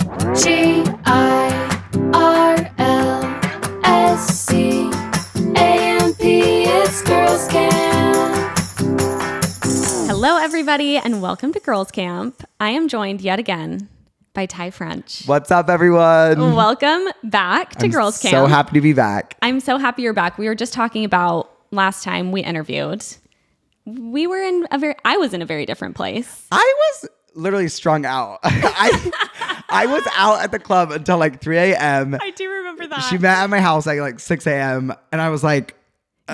it's Girls Camp. Hello, everybody, and welcome to Girls Camp. I am joined yet again by Ty French. What's up, everyone? Welcome back to Girls Camp. So happy to be back. I'm so happy you're back. We were just talking about last time we interviewed. I was in a very different place. I was literally strung out. I was out at the club until like 3 a.m. I do remember that. She met at my house at like 6 a.m. and I was like,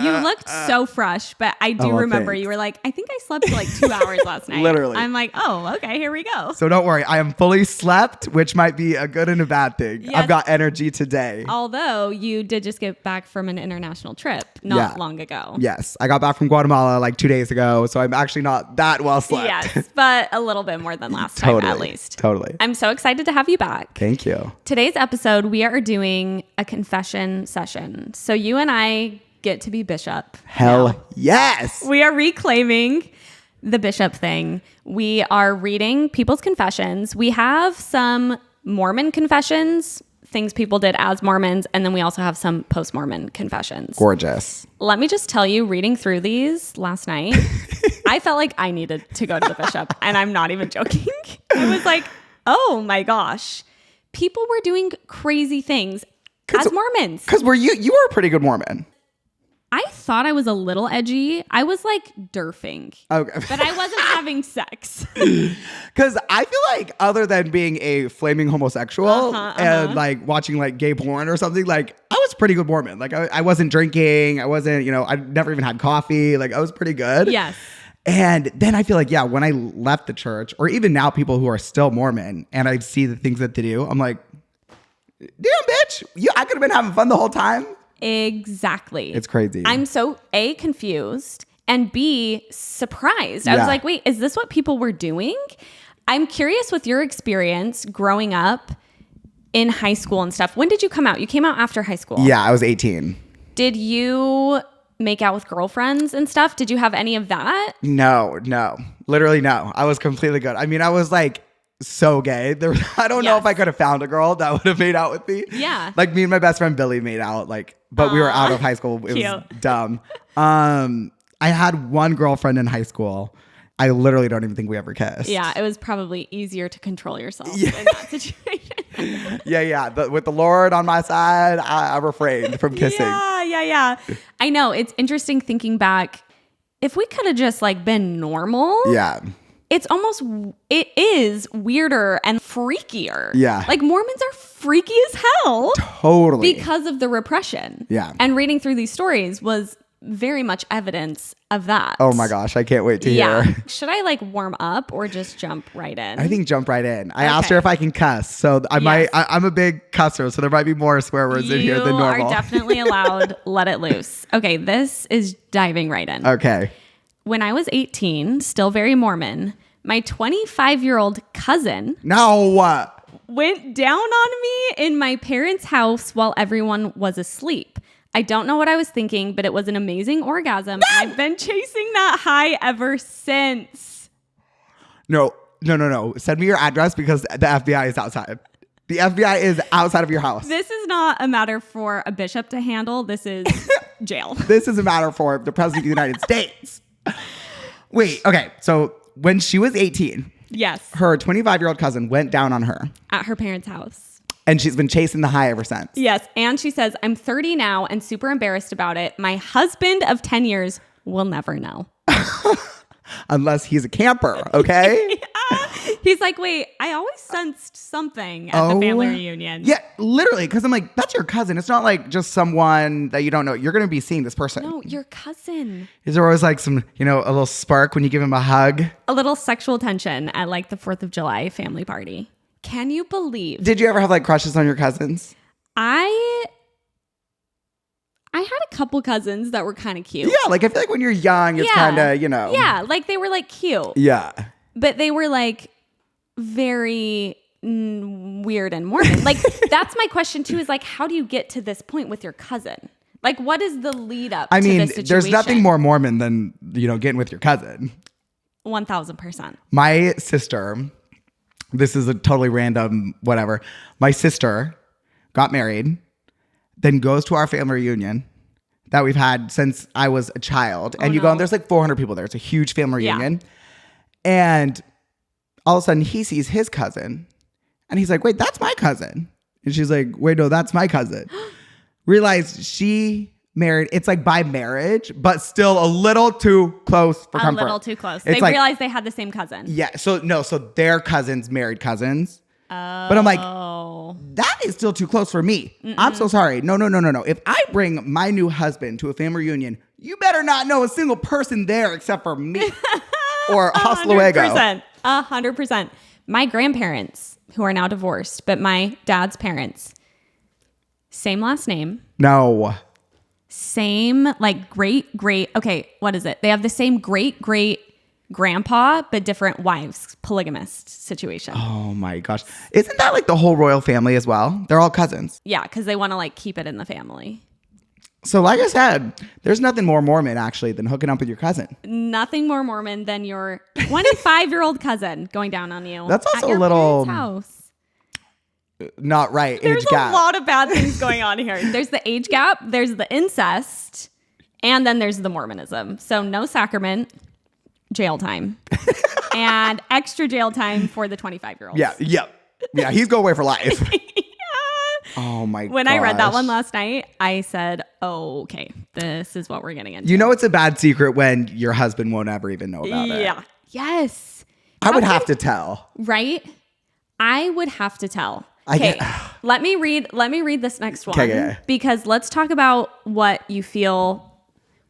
you looked so fresh, but I do remember thanks. you were like, I think I slept for like 2 hours last night. Literally. I'm like, oh, okay, here we go. So don't worry. I am fully slept, which might be a good and a bad thing. Yes. I've got energy today. Although you did just get back from an international trip not long ago. Yes. I got back from Guatemala like 2 days ago. So I'm actually not that well slept. Yes, but a little bit more than last time at least. Totally. I'm so excited to have you back. Thank you. Today's episode, we are doing a confession session. So you and I get to be bishop. Hell yes. We are reclaiming the bishop thing. We are reading people's confessions. We have some Mormon confessions, things people did as Mormons, and then we also have some post-Mormon confessions. Gorgeous. Let me just tell you, reading through these last night, I felt like I needed to go to the bishop, and I'm not even joking. I was like, oh my gosh. People were doing crazy things as Mormons. Because you were a pretty good Mormon. I thought I was a little edgy. I was like derfing. Okay. But I wasn't having sex. Because I feel like other than being a flaming homosexual and like watching like gay porn or something, like I was pretty good Mormon. Like I wasn't drinking. I wasn't, I never even had coffee. Like I was pretty good. Yes. And then I feel like, when I left the church, or even now people who are still Mormon and I see the things that they do, I'm like, damn, bitch, I could have been having fun the whole time. Exactly. It's crazy. I'm so A, confused, and B, surprised. I was like, wait, is this what people were doing? I'm curious with your experience growing up in high school and stuff. When did you come out? You came out after high school. Yeah, I was 18. Did you make out with girlfriends and stuff? Did you have any of that? No. Literally no. I was completely good. I mean, I was like so gay. I don't know if I could have found a girl that would have made out with me. Yeah. Like me and my best friend Billy made out, but we were out of high school. It was dumb. I had one girlfriend in high school. I literally don't even think we ever kissed. Yeah, it was probably easier to control yourself in that situation. Yeah. With the Lord on my side, I refrained from kissing. Yeah. I know. It's interesting thinking back. If we could have just been normal. Yeah. It is weirder and freakier. Yeah. Like Mormons are freaky as hell. Totally. Because of the repression. Yeah. And reading through these stories was very much evidence of that. Oh my gosh, I can't wait to hear. Should I warm up or just jump right in? I think jump right in. I asked her if I can cuss, so I'm a big cusser, so there might be more swear words in here than normal. You are definitely allowed. Let it loose. Okay, this is diving right in. Okay. When I was 18, still very Mormon, my 25-year-old cousin went down on me in my parents' house while everyone was asleep. I don't know what I was thinking, but it was an amazing orgasm. I've been chasing that high ever since. No. Send me your address because the FBI is outside. The FBI is outside of your house. This is not a matter for a bishop to handle. This is jail. This is a matter for the President of the United States. Wait, okay. So when she was 18, yes, her 25-year-old cousin went down on her. At her parents' house. And she's been chasing the high ever since. Yes. And she says, I'm 30 now and super embarrassed about it. My husband of 10 years will never know. Unless he's a camper, okay? He's like, wait, I always sensed something at the family reunion. Yeah, literally. Because I'm like, that's your cousin. It's not like just someone that you don't know. You're going to be seeing this person. No, your cousin. Is there always some, a little spark when you give him a hug? A little sexual tension at the 4th of July family party. Can you believe? Did you ever have crushes on your cousins? I had a couple cousins that were kind of cute. Yeah, I feel like when you're young, it's kind of, Yeah, they were cute. Yeah. But they were very weird and Mormon. That's my question too, is how do you get to this point with your cousin? What is the lead up to this situation? There's nothing more Mormon than, getting with your cousin. 1000%. My sister This is a totally random whatever. My sister got married, then goes to our family reunion that we've had since I was a child. And you go, and there's like 400 people there. It's a huge family reunion. And all of a sudden he sees his cousin and he's like, wait, that's my cousin. And she's like, wait, no, that's my cousin. Realized she married, it's like by marriage, but still a little too close for comfort. A little too close. They realized they had the same cousin. Yeah. So their cousins married cousins. Oh. But I'm like, that is still too close for me. Mm-mm. I'm so sorry. No. If I bring my new husband to a family reunion, you better not know a single person there except for me or hasta luego. 100%. My grandparents, who are now divorced, but my dad's parents, same last name. No. Same, like great, okay, what is it? They have the same great grandpa, but different wives, polygamist situation. Oh my gosh. Isn't that like the whole royal family as well? They're all cousins. Yeah, because they want to like keep it in the family. So like I said, there's nothing more Mormon actually than hooking up with your cousin. Nothing more Mormon than your 25-year-old cousin going down on you. That's also at your a little house. Not right. There's age gap. a lot of bad things going on here. There's the age gap, there's the incest, and then there's the Mormonism. So no sacrament, jail time, and extra jail time for the 25-year-olds. Yeah, he's going away for life. Oh my god. When I read that one last night, I said, oh, okay, this is what we're getting into. You know it's a bad secret when your husband won't ever even know about it. Yeah. Yes. I would have to tell. Right? I would have to tell. Okay, let me read this next one. Okay. Because let's talk about what we feel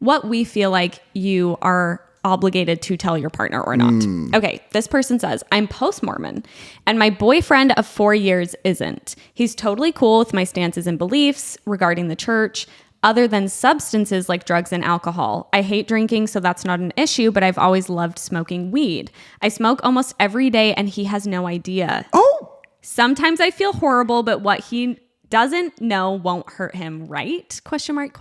like you are obligated to tell your partner or not. Okay, this person says, I'm post-Mormon and my boyfriend of 4 years isn't. He's totally cool with my stances and beliefs regarding the church, other than substances like drugs and alcohol. I hate drinking, so that's not an issue, but I've always loved smoking weed. I smoke almost every day and he has no idea. Oh! Sometimes I feel horrible, but what he doesn't know won't hurt him, right? Question mark.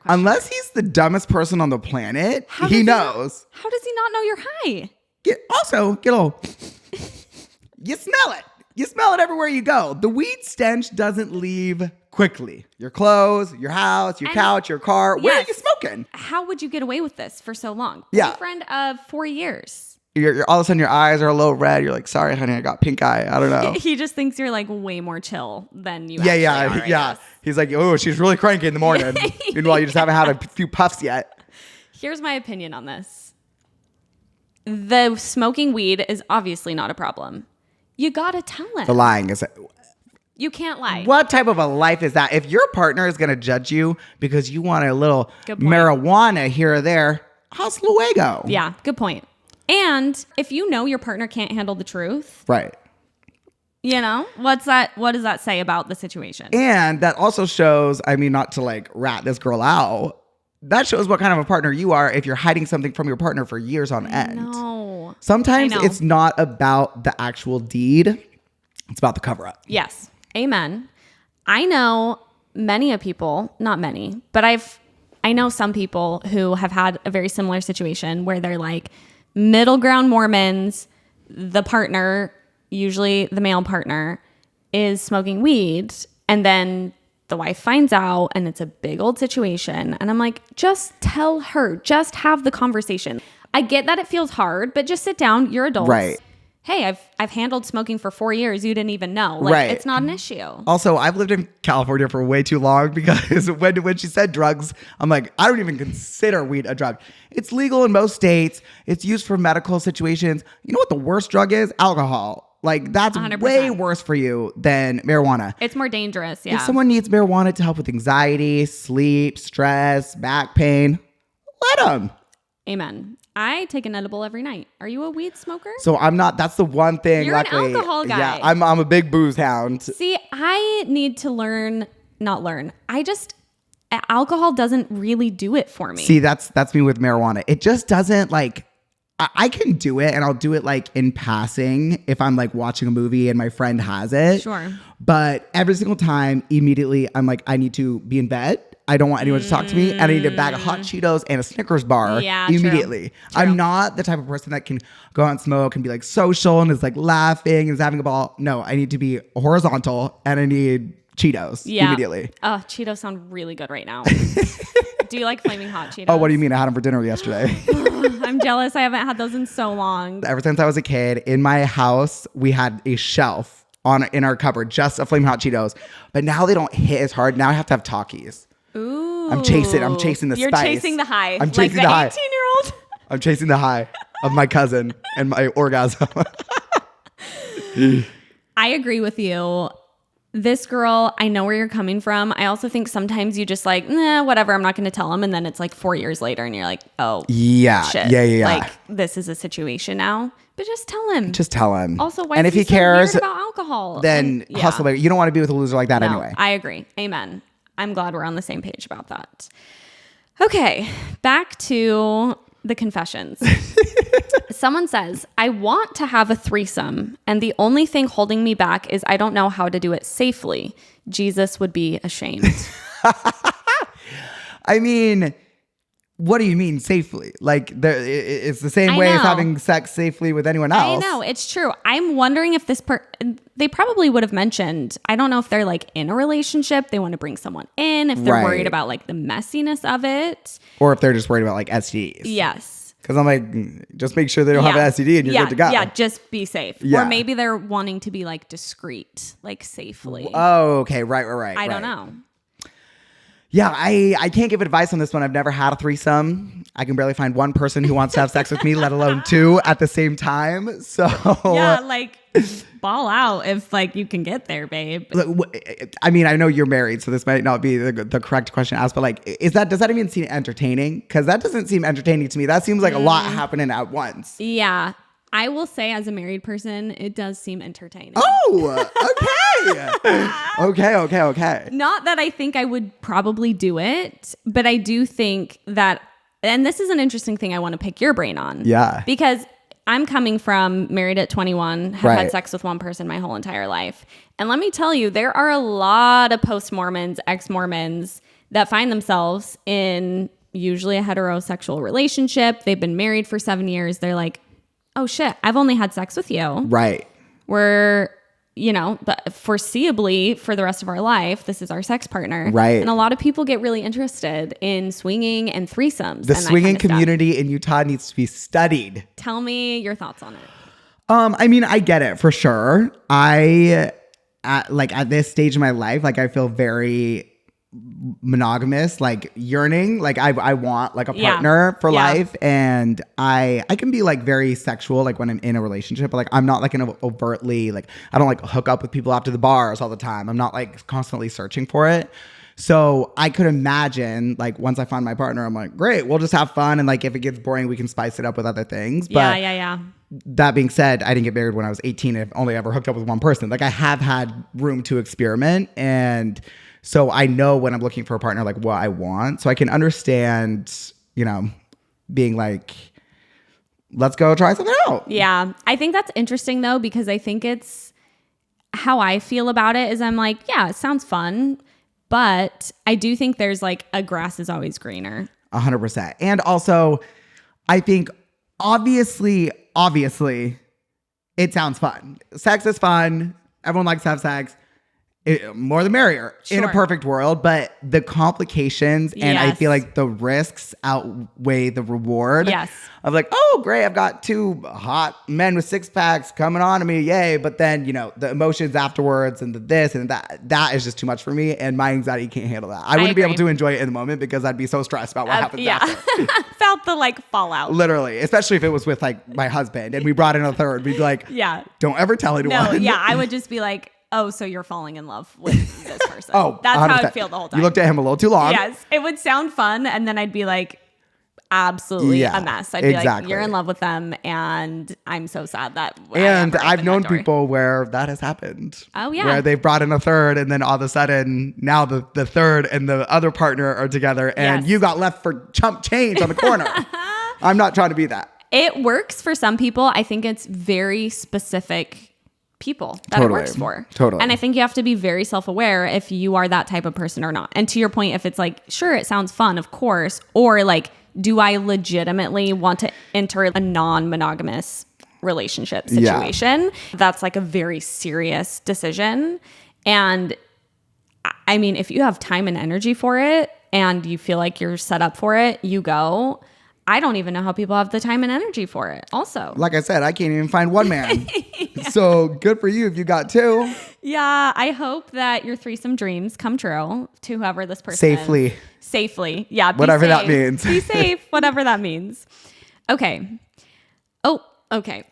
Unless he's the dumbest person on the planet, he knows. How does he not know you're high? Get a little. You smell it. You smell it everywhere you go. The weed stench doesn't leave quickly. Your clothes, your house, your couch, your car. Where are you smoking? How would you get away with this for so long? Yeah. Boyfriend of 4 years. You're all of a sudden your eyes are a little red. You're like, sorry, honey, I got pink eye. I don't know. He just thinks you're like way more chill than you actually are. Yeah. He's like, oh, she's really cranky in the morning. Meanwhile, you just haven't had a few puffs yet. Here's my opinion on this. The smoking weed is obviously not a problem. You gotta tell him. The lying is... You can't lie. What type of a life is that? If your partner is going to judge you because you want a little marijuana here or there, hasta luego. Yeah, good point. And if you know your partner can't handle the truth, right? You know, what does that say about the situation? And that also shows, I mean, not to like rat this girl out, that shows what kind of a partner you are if you're hiding something from your partner for years on end. No. Sometimes it's not about the actual deed. It's about the cover up. Yes. Amen. I know many of people, not many, but I know some people who have had a very similar situation where they're like middle ground Mormons, the partner, usually the male partner, is smoking weed, and then the wife finds out and it's a big old situation. And I'm like, just tell her, just have the conversation. I get that it feels hard, but just sit down. You're adults. Right. Hey, I've handled smoking for 4 years. You didn't even know. Like, it's not an issue. Also, I've lived in California for way too long because when she said drugs, I'm like, I don't even consider weed a drug. It's legal in most states. It's used for medical situations. You know what the worst drug is? Alcohol. Like, that's 100%. Way worse for you than marijuana. It's more dangerous, yeah. If someone needs marijuana to help with anxiety, sleep, stress, back pain, let them. Amen. I take an edible every night. Are you a weed smoker? So I'm not. That's the one thing. You're luckily, an alcohol guy. Yeah, I'm a big booze hound. See, I need to not learn. Alcohol doesn't really do it for me. See, that's me with marijuana. It just doesn't like. I can do it, and I'll do it like in passing if I'm like watching a movie and my friend has it. Sure. But every single time, immediately, I'm like, I need to be in bed. I don't want anyone to talk to me, and I need a bag of hot Cheetos and a Snickers bar immediately. True. I'm not the type of person that can go out and smoke and be like social and is like laughing and is having a ball. No, I need to be horizontal, and I need Cheetos immediately. Oh, Cheetos sound really good right now. Do you like flaming hot Cheetos? Oh, what do you mean? I had them for dinner yesterday. I'm jealous. I haven't had those in so long. Ever since I was a kid, in my house, we had a shelf in our cupboard just of flaming hot Cheetos. But now they don't hit as hard. Now I have to have Takis. Ooh. I'm chasing the spice. You're chasing the high. I'm chasing the high. 18-year-old. I'm chasing the high of my cousin and my orgasm. I agree with you. This girl, I know where you're coming from. I also think sometimes you just like, nah, whatever, I'm not going to tell him. And then it's like 4 years later and you're like, oh, shit. Yeah. Like, this is a situation now. But just tell him. Just tell him. Also, why and is if he he so cares, weird about alcohol? Then hustle. You don't want to be with a loser like that anyway. I agree. Amen. I'm glad we're on the same page about that. Okay, back to the confessions. Someone says, I want to have a threesome, and the only thing holding me back is I don't know how to do it safely. Jesus would be ashamed. I mean, what do you mean safely? Like, it's the same way as having sex safely with anyone else. I know, it's true. I'm wondering if they probably would have mentioned, I don't know if they're like in a relationship, they want to bring someone in, if they're worried about like the messiness of it. Or if they're just worried about like STDs. Yes. Because I'm like, just make sure they don't have an STD and you're good to go. Yeah, just be safe. Yeah. Or maybe they're wanting to be like discreet, like safely. Oh, okay. Right. I don't know. Yeah, I can't give advice on this one. I've never had a threesome. I can barely find one person who wants to have sex with me, let alone two at the same time. So yeah, like ball out if like you can get there, babe. I mean, I know you're married, so this might not be the correct question to ask, but like, does that even seem entertaining? Because that doesn't seem entertaining to me. That seems like a lot happening at once. Yeah. I will say, as a married person, it does seem entertaining. Oh, okay. okay. Not that I think I would probably do it, but I do think that, and this is an interesting thing I want to pick your brain on. Yeah. Because I'm coming from married at 21, have had sex with one person my whole entire life. And let me tell you, there are a lot of post-Mormons, ex-Mormons that find themselves in usually a heterosexual relationship. They've been married for 7 years. They're like, oh shit, I've only had sex with you. Right. We're, but foreseeably for the rest of our life, this is our sex partner. Right. And a lot of people get really interested in swinging and threesomes. The swinging community in Utah needs to be studied. Tell me your thoughts on it. I mean, I get it for sure. At this stage of my life, like I feel very monogamous, like yearning, like I want like a partner for life, and I can be like very sexual like when I'm in a relationship, but like I'm not like an overtly like I don't like hook up with people after the bars all the time. I'm not like constantly searching for it. So I could imagine like once I find my partner, I'm like, great, we'll just have fun, and like if it gets boring, we can spice it up with other things. But yeah. That being said, I didn't get married when I was 18 and I've only ever hooked up with one person. Like I have had room to experiment, and so I know when I'm looking for a partner, like what I want. So I can understand, being like, let's go try something out. Yeah. I think that's interesting though, because I think it's how I feel about it is I'm like, yeah, it sounds fun. But I do think there's like a grass is always greener. 100%. And also I think obviously it sounds fun. Sex is fun. Everyone likes to have sex. More the merrier in a perfect world, but the complications and I feel like the risks outweigh the reward. Yes. Of like, oh great, I've got two hot men with six packs coming on to me, yay! But then the emotions afterwards and the this and that is just too much for me, and my anxiety can't handle that. I wouldn't be able to enjoy it in the moment because I'd be so stressed about what happens after. Felt the like fallout. Literally, especially if it was with like my husband and we brought in a third, we'd be like, don't ever tell anyone. No, I would just be like, oh, so you're falling in love with this person. Oh, that's 100%. how I'd feel the whole time. You looked at him a little too long. Yes. It would sound fun. And then I'd be like, absolutely a mess. I'd be like, you're in love with them. And I'm so sad that. And I've known people where that has happened. Oh, yeah. Where they've brought in a third and then all of a sudden now the third and the other partner are together and you got left for chump change on the corner. I'm not trying to be that. It works for some people. I think it's very specific people that it works for. Totally. And I think you have to be very self-aware if you are that type of person or not. And to your point, if it's like, sure, it sounds fun, of course, or like, do I legitimately want to enter a non-monogamous relationship situation? That's like a very serious decision. And I mean, if you have time and energy for it and you feel like you're set up for it, you go. I don't even know how people have the time and energy for it also. Like I said, I can't even find one man. So good for you if you got two. Yeah, I hope that your threesome dreams come true to whoever this person is. Safely. Yeah, whatever that means. Be safe, whatever that means. Okay. Oh, okay.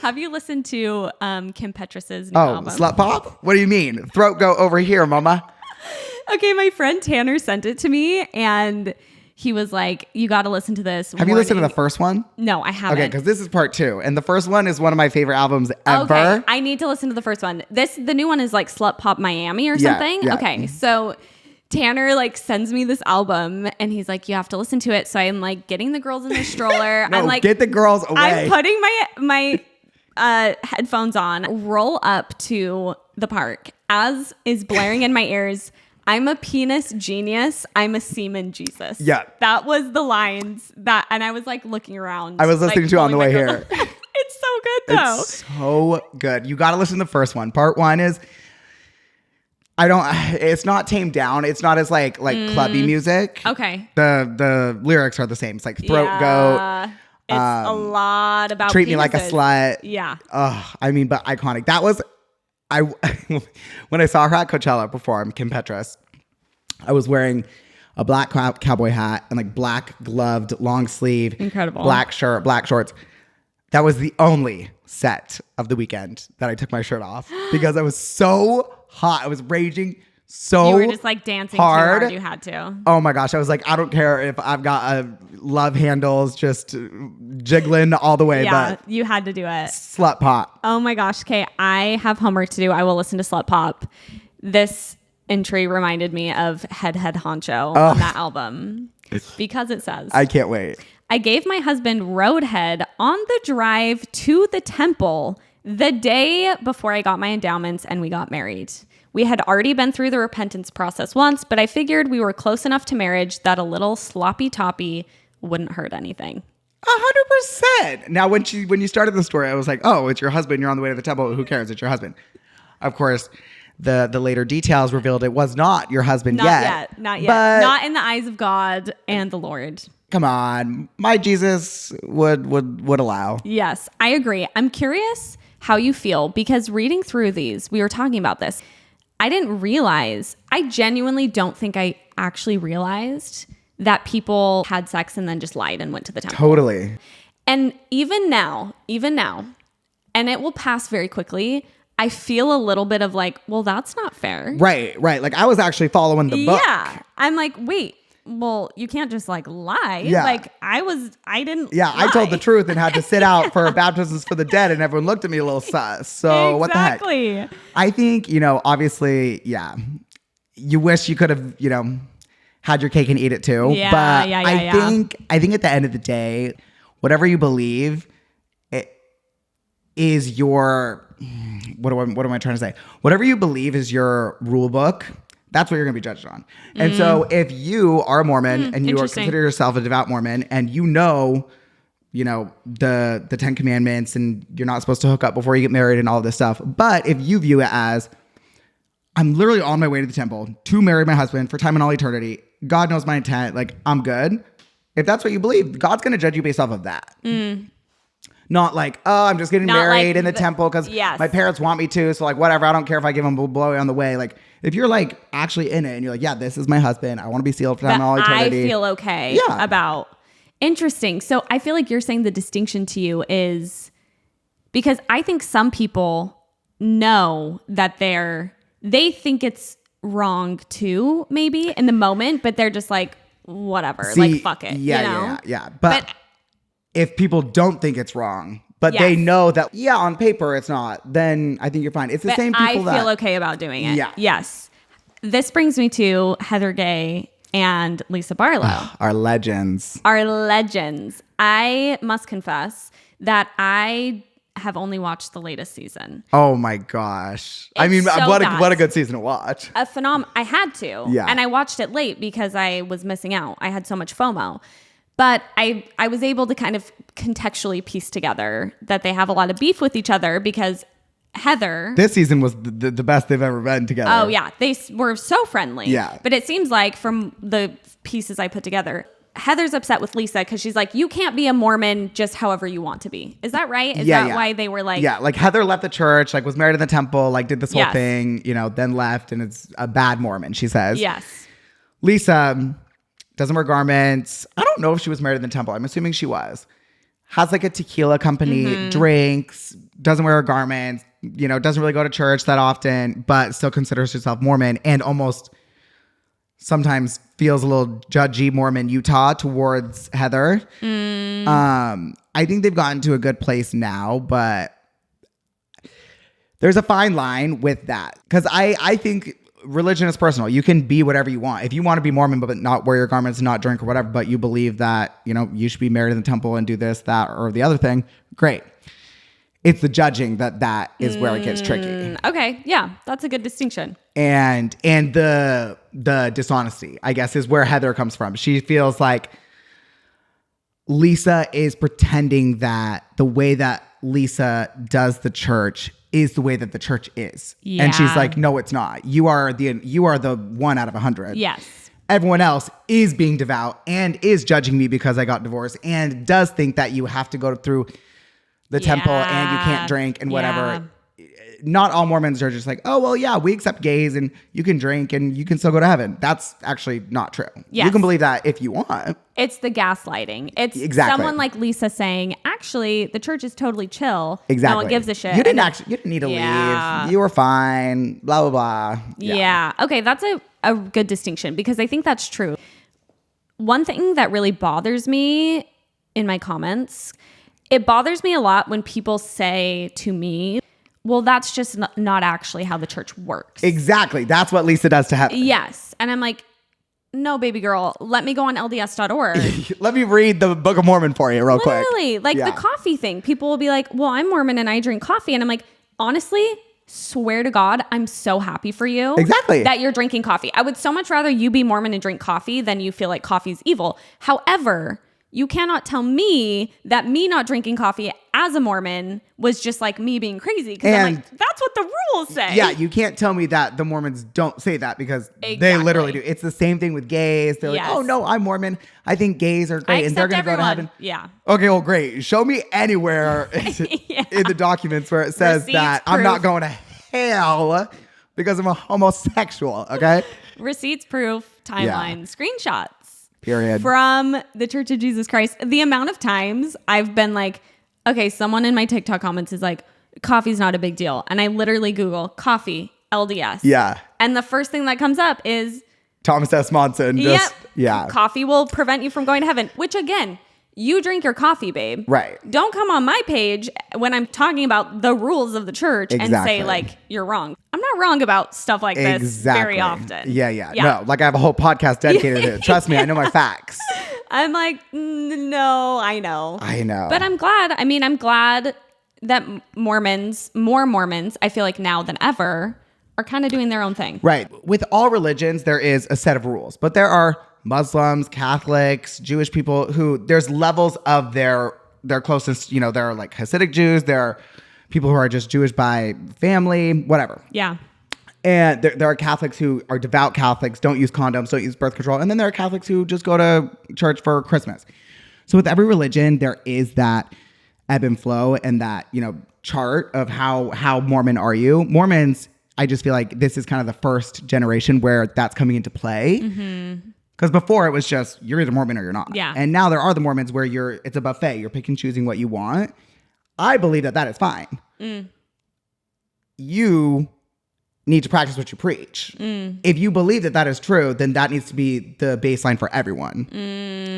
Have you listened to Kim Petras' new album? Slut Pop? What do you mean? Throat go over here, mama. Okay, my friend Tanner sent it to me and he was like, you got to listen to this. Have you listened to the first one? No, I haven't. Okay, because this is part 2. And the first one is one of my favorite albums ever. Okay, I need to listen to the first one. The new one is like Slut Pop Miami or something. Yeah. Okay, so Tanner like sends me this album and he's like, you have to listen to it. So I'm like getting the girls in the stroller. No, I'm like, get the girls away. I'm putting my headphones on, roll up to the park as is blaring in my ears. I'm a penis genius. I'm a semen Jesus. Yeah. That was the lines and I was like looking around. I was listening to it on the way here. It's so good though. It's so good. You got to listen to the first one. Part 1 is, it's not tamed down. It's not as like clubby music. Okay. The lyrics are the same. It's like throat goat. It's a lot about treat penises. me like a slut. Yeah. I mean, but iconic. That was, when I saw her at Coachella perform, Kim Petras, I was wearing a black cowboy hat and like black gloved long sleeve, incredible black shirt, black shorts. That was the only set of the weekend that I took my shirt off because I was so hot. I was raging so you were just like dancing hard. Too hard. You had to. Oh my gosh. I was like, I don't care if I've got love handles just jiggling all the way. Yeah, but you had to do it. Slut Pop. Oh my gosh. Okay, I have homework to do. I will listen to Slut Pop. This entry reminded me of Head Honcho on that album because it says, I can't wait. I gave my husband Roadhead on the drive to the temple the day before I got my endowments and we got married. We had already been through the repentance process once, but I figured we were close enough to marriage that a little sloppy toppy wouldn't hurt anything. 100%. Now, when you started the story, I was like, oh, it's your husband. You're on the way to the temple. Who cares? It's your husband. Of course, the later details revealed it was not your husband yet. Not yet. But not in the eyes of God and the Lord. Come on. My Jesus would allow. Yes, I agree. I'm curious how you feel because reading through these, we were talking about this. I genuinely don't think I actually realized that people had sex and then just lied and went to the temple. Totally. And even now, and it will pass very quickly, I feel a little bit of like, well, that's not fair. Right. Like I was actually following the book. Yeah. I'm like, wait, well, you can't just like lie. Yeah. Like I didn't Yeah, lie. I told the truth and had to sit out for baptisms for the dead and everyone looked at me a little sus. So what the heck? Exactly. I think, obviously, yeah, you wish you could have, had your cake and eat it too. Yeah, but yeah, I think at the end of the day, whatever you believe, it is your, what am I trying to say? Whatever you believe is your rule book. That's what you're going to be judged on. And so if you are a Mormon and you are consider yourself a devout Mormon and the 10 Commandments and you're not supposed to hook up before you get married and all this stuff. But if you view it as, I'm literally on my way to the temple to marry my husband for time and all eternity. God knows my intent. Like, I'm good. If that's what you believe, God's going to judge you based off of that. Not like, oh, I'm just getting married in the temple because my parents want me to. So like, whatever. I don't care if I give them a blowy on the way. Like, if you're like actually in it and you're like, yeah, this is my husband. I want to be sealed for time and all eternity. I feel okay about. Interesting. So I feel like you're saying the distinction to you is because I think some people know that they think it's wrong too, maybe in the moment, but they're just like, whatever, like fuck it. Yeah. But if people don't think it's wrong, but they know that, on paper it's not, then I think you're fine. It's the same people I feel okay about doing it. Yeah. Yes. This brings me to Heather Gay and Lisa Barlow. Our legends. I must confess that I have only watched the latest season. Oh my gosh. I It's mean, so what a good season to watch. I had to. Yeah. And I watched it late because I was missing out. I had so much FOMO. But I was able to kind of contextually piece together that they have a lot of beef with each other because Heather... This season was the best they've ever been together. Oh, yeah. They were so friendly. Yeah. But it seems like from the pieces I put together... Heather's upset with Lisa because she's like, you can't be a Mormon just however you want to be. Is that right? Is that why they were like... Yeah, like Heather left the church, like was married in the temple, like did this whole thing, then left and it's a bad Mormon, she says. Yes. Lisa doesn't wear garments. I don't know if she was married in the temple. I'm assuming she was. Has like a tequila company, drinks, doesn't wear garments, doesn't really go to church that often, but still considers herself Mormon and almost... sometimes feels a little judgy Mormon Utah towards Heather. I think they've gotten to a good place now, but there's a fine line with that. Because I think religion is personal. You can be whatever you want. If you want to be Mormon but not wear your garments and not drink or whatever, but you believe that, you should be married in the temple and do this, that, or the other thing, great. It's the judging that is where it gets tricky. Okay, yeah, that's a good distinction. And the dishonesty, I guess, is where Heather comes from. She feels like Lisa is pretending that the way that Lisa does the church is the way that the church is. Yeah. And she's like, no, it's not. You are the 1 out of 100. Yes. Everyone else is being devout and is judging me because I got divorced and does think that you have to go through the temple and you can't drink and whatever. Yeah. Not all Mormons are just like, oh, well, yeah, we accept gays and you can drink and you can still go to heaven. That's actually not true. Yes. You can believe that if you want. It's the gaslighting. It's Exactly. someone like Lisa saying, actually, the church is totally chill. Exactly. No one gives a shit. You didn't need to leave. You were fine. Blah, blah, blah. Yeah. Okay, that's a good distinction because I think that's true. One thing that really bothers me in my comments, it bothers me a lot when people say to me, well, that's just not actually how the church works. Exactly. That's what Lisa does to heaven. Yes. And I'm like, no, baby girl, let me go on LDS.org. Let me read the Book of Mormon for you real quick. Literally, like the coffee thing. People will be like, well, I'm Mormon and I drink coffee. And I'm like, honestly, swear to God, I'm so happy for you. Exactly. That you're drinking coffee. I would so much rather you be Mormon and drink coffee than you feel like coffee's evil. However, you cannot tell me that me not drinking coffee as a Mormon was just like me being crazy. Because I'm like, that's what the rules say. Yeah, you can't tell me that the Mormons don't say that because they literally do. It's the same thing with gays. They're like, oh, no, I'm Mormon. I think gays are great and they're going to go to heaven. Yeah. Okay, well, great. Show me anywhere in the documents where it says Receipts, that proof. I'm not going to hell because I'm a homosexual, okay? Receipts, proof, timeline, screenshots. Period. From the Church of Jesus Christ. The amount of times I've been like, okay, someone in my TikTok comments is like, coffee's not a big deal. And I literally Google coffee, LDS. Yeah. And the first thing that comes up is Thomas S. Monson. Coffee will prevent you from going to heaven, which again, you drink your coffee, babe. Right. Don't come on my page when I'm talking about the rules of the church and say like, you're wrong. I'm not wrong about stuff like this very often. Yeah. No, like I have a whole podcast dedicated to it. Trust me, I know my facts. I'm like, no, I know. But I'm glad. I mean, I'm glad that more Mormons, I feel like now than ever, are kind of doing their own thing. Right. With all religions, there is a set of rules, but there are Muslims, Catholics, Jewish people who there's levels of their closest, there are like Hasidic Jews, there are people who are just Jewish by family, whatever. Yeah. And there are Catholics who are devout Catholics, don't use condoms, don't use birth control. And then there are Catholics who just go to church for Christmas. So with every religion, there is that ebb and flow and that, chart of how Mormon are you. Mormons, I just feel like this is kind of the first generation where that's coming into play. Mm-hmm. Because before it was just, you're either Mormon or you're not. Yeah. And now there are the Mormons where it's a buffet. You're picking and choosing what you want. I believe that is fine. You need to practice what you preach. If you believe that is true, then that needs to be the baseline for everyone.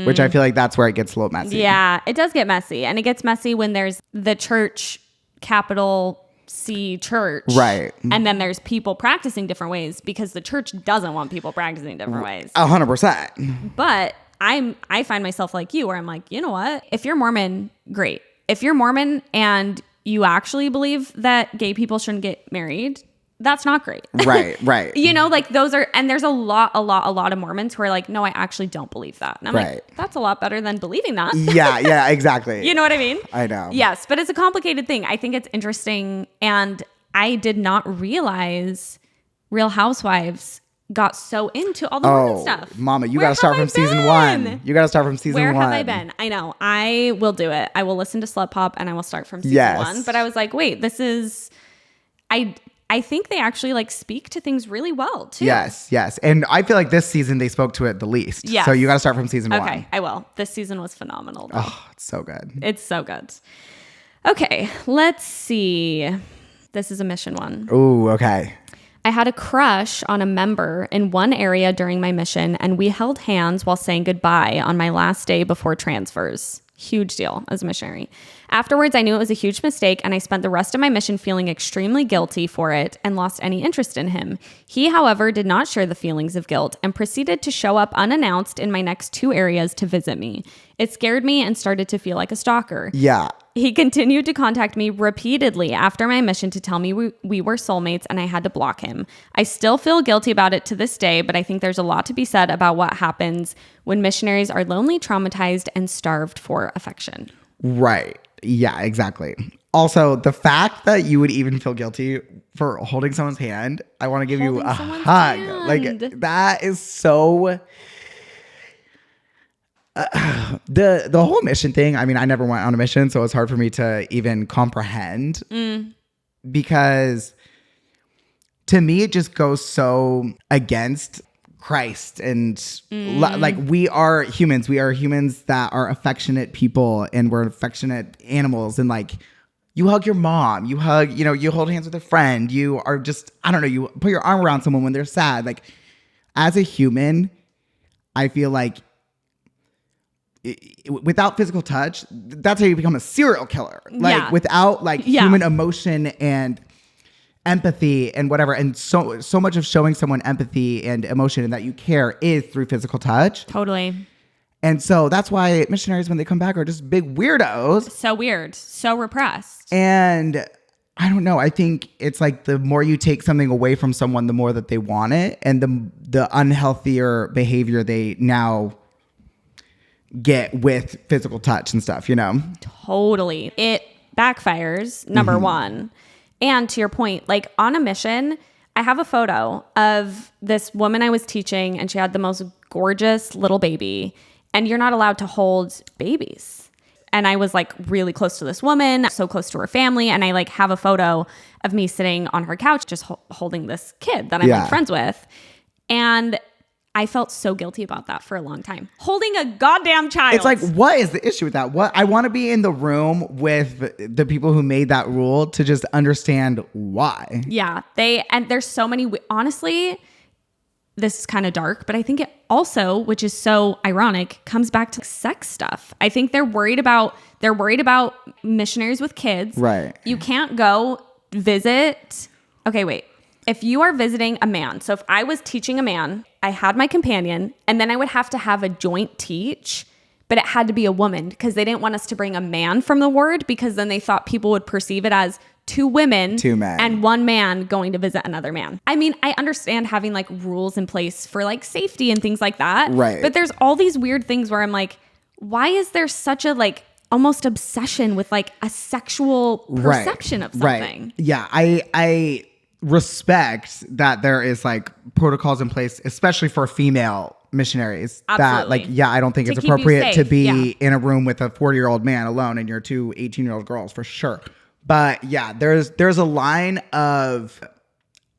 Which I feel like that's where it gets a little messy. Yeah, it does get messy. And it gets messy when there's the church, capital C church. Right. And then there's people practicing different ways because the church doesn't want people practicing different ways. 100%. But I find myself like you where I'm like, you know what? If you're Mormon, great. If you're Mormon and you actually believe that gay people shouldn't get married, that's not great. Right. You know, like those are, and there's a lot of Mormons who are like, no, I actually don't believe that. And I'm like, that's a lot better than believing that. Yeah, exactly. You know what I mean? I know. Yes, but it's a complicated thing. I think it's interesting. And I did not realize Real Housewives got so into all the Mormon stuff. Mama, you got to start from season 1. You got to start from season 1. Where have I been? I know. I will do it. I will listen to Slut Pop and I will start from season 1. But I was like, wait, this is... I think they actually like speak to things really well too. Yes. And I feel like this season they spoke to it the least. Yeah. So you got to start from season 1. Okay, I will. This season was phenomenal though. Oh, it's so good. It's so good. Okay, let's see. This is a mission one. Ooh, okay. I had a crush on a member in one area during my mission, and we held hands while saying goodbye on my last day before transfers. Huge deal as a missionary. Afterwards, I knew it was a huge mistake, and I spent the rest of my mission feeling extremely guilty for it and lost any interest in him. He, however, did not share the feelings of guilt and proceeded to show up unannounced in my next 2 areas to visit me. It scared me and started to feel like a stalker. Yeah. He continued to contact me repeatedly after my mission to tell me we were soulmates, and I had to block him. I still feel guilty about it to this day, but I think there's a lot to be said about what happens when missionaries are lonely, traumatized, and starved for affection. Right. Yeah, exactly. Also, the fact that you would even feel guilty for holding someone's hand, I want to give you a hug. Hand. Like, that is so... the whole mission thing, I mean, I never went on a mission, so it's hard for me to even comprehend because to me it just goes so against Christ and like we are humans that are affectionate people and we're affectionate animals, and like you hug your mom, you hold hands with a friend, you are just, I don't know, you put your arm around someone when they're sad. Like as a human, I feel like without physical touch, that's how you become a serial killer. Like without like human emotion and empathy and whatever, and so much of showing someone empathy and emotion and that you care is through physical touch. Totally. And so that's why missionaries, when they come back, are just big weirdos. So weird, so repressed. And I don't know, I think it's like the more you take something away from someone, the more that they want it, and the unhealthier behavior they now get with physical touch and stuff, you know? Totally. It backfires, number one. And to your point, like on a mission, I have a photo of this woman I was teaching, and she had the most gorgeous little baby, and you're not allowed to hold babies. And I was like really close to this woman, so close to her family. And I like have a photo of me sitting on her couch, just holding this kid that I'm like friends with. And I felt so guilty about that for a long time. Holding a goddamn child. It's like, what is the issue with that? What I want to be in the room with the people who made that rule to just understand why. Yeah. And there's so many, honestly, this is kind of dark, but I think it also, which is so ironic, comes back to sex stuff. I think they're worried about missionaries with kids. Right. You can't go visit. Okay, wait. If you are visiting a man, so if I was teaching a man, I had my companion, and then I would have to have a joint teach, but it had to be a woman because they didn't want us to bring a man from the ward, because then they thought people would perceive it as 2 women, 2 men, and 1 man going to visit another man. I mean, I understand having like rules in place for like safety and things like that. Right. But there's all these weird things where I'm like, why is there such a like almost obsession with like a sexual perception of something? Right. Yeah. I respect that there is like protocols in place, especially for female missionaries. Absolutely. That like, I don't think to it's keep you appropriate to safe, be in a room with a 40-year-old man alone and your 2 18-year-old girls, for sure. But yeah, there's a line of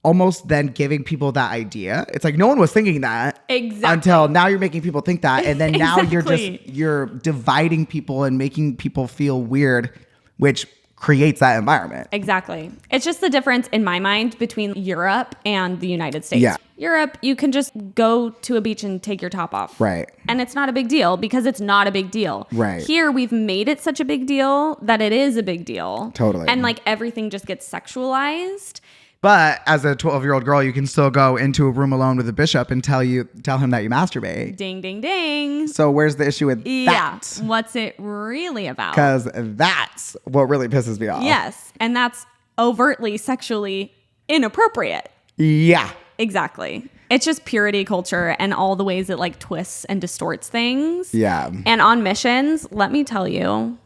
almost then giving people that idea. It's like no one was thinking that until now you're making people think that, and then now you're dividing people and making people feel weird, which creates that environment. Exactly. It's just the difference in my mind between Europe and the United States. Yeah. Europe, you can just go to a beach and take your top off. Right. And it's not a big deal because it's not a big deal. Right. Here, we've made it such a big deal that it is a big deal. Totally. And like everything just gets sexualized. But as a 12-year-old girl, you can still go into a room alone with a bishop and tell him that you masturbate. Ding, ding, ding. So where's the issue with that? What's it really about? Because that's what really pisses me off. Yes. And that's overtly sexually inappropriate. Yeah. Exactly. It's just purity culture and all the ways it like twists and distorts things. Yeah. And on missions, let me tell you,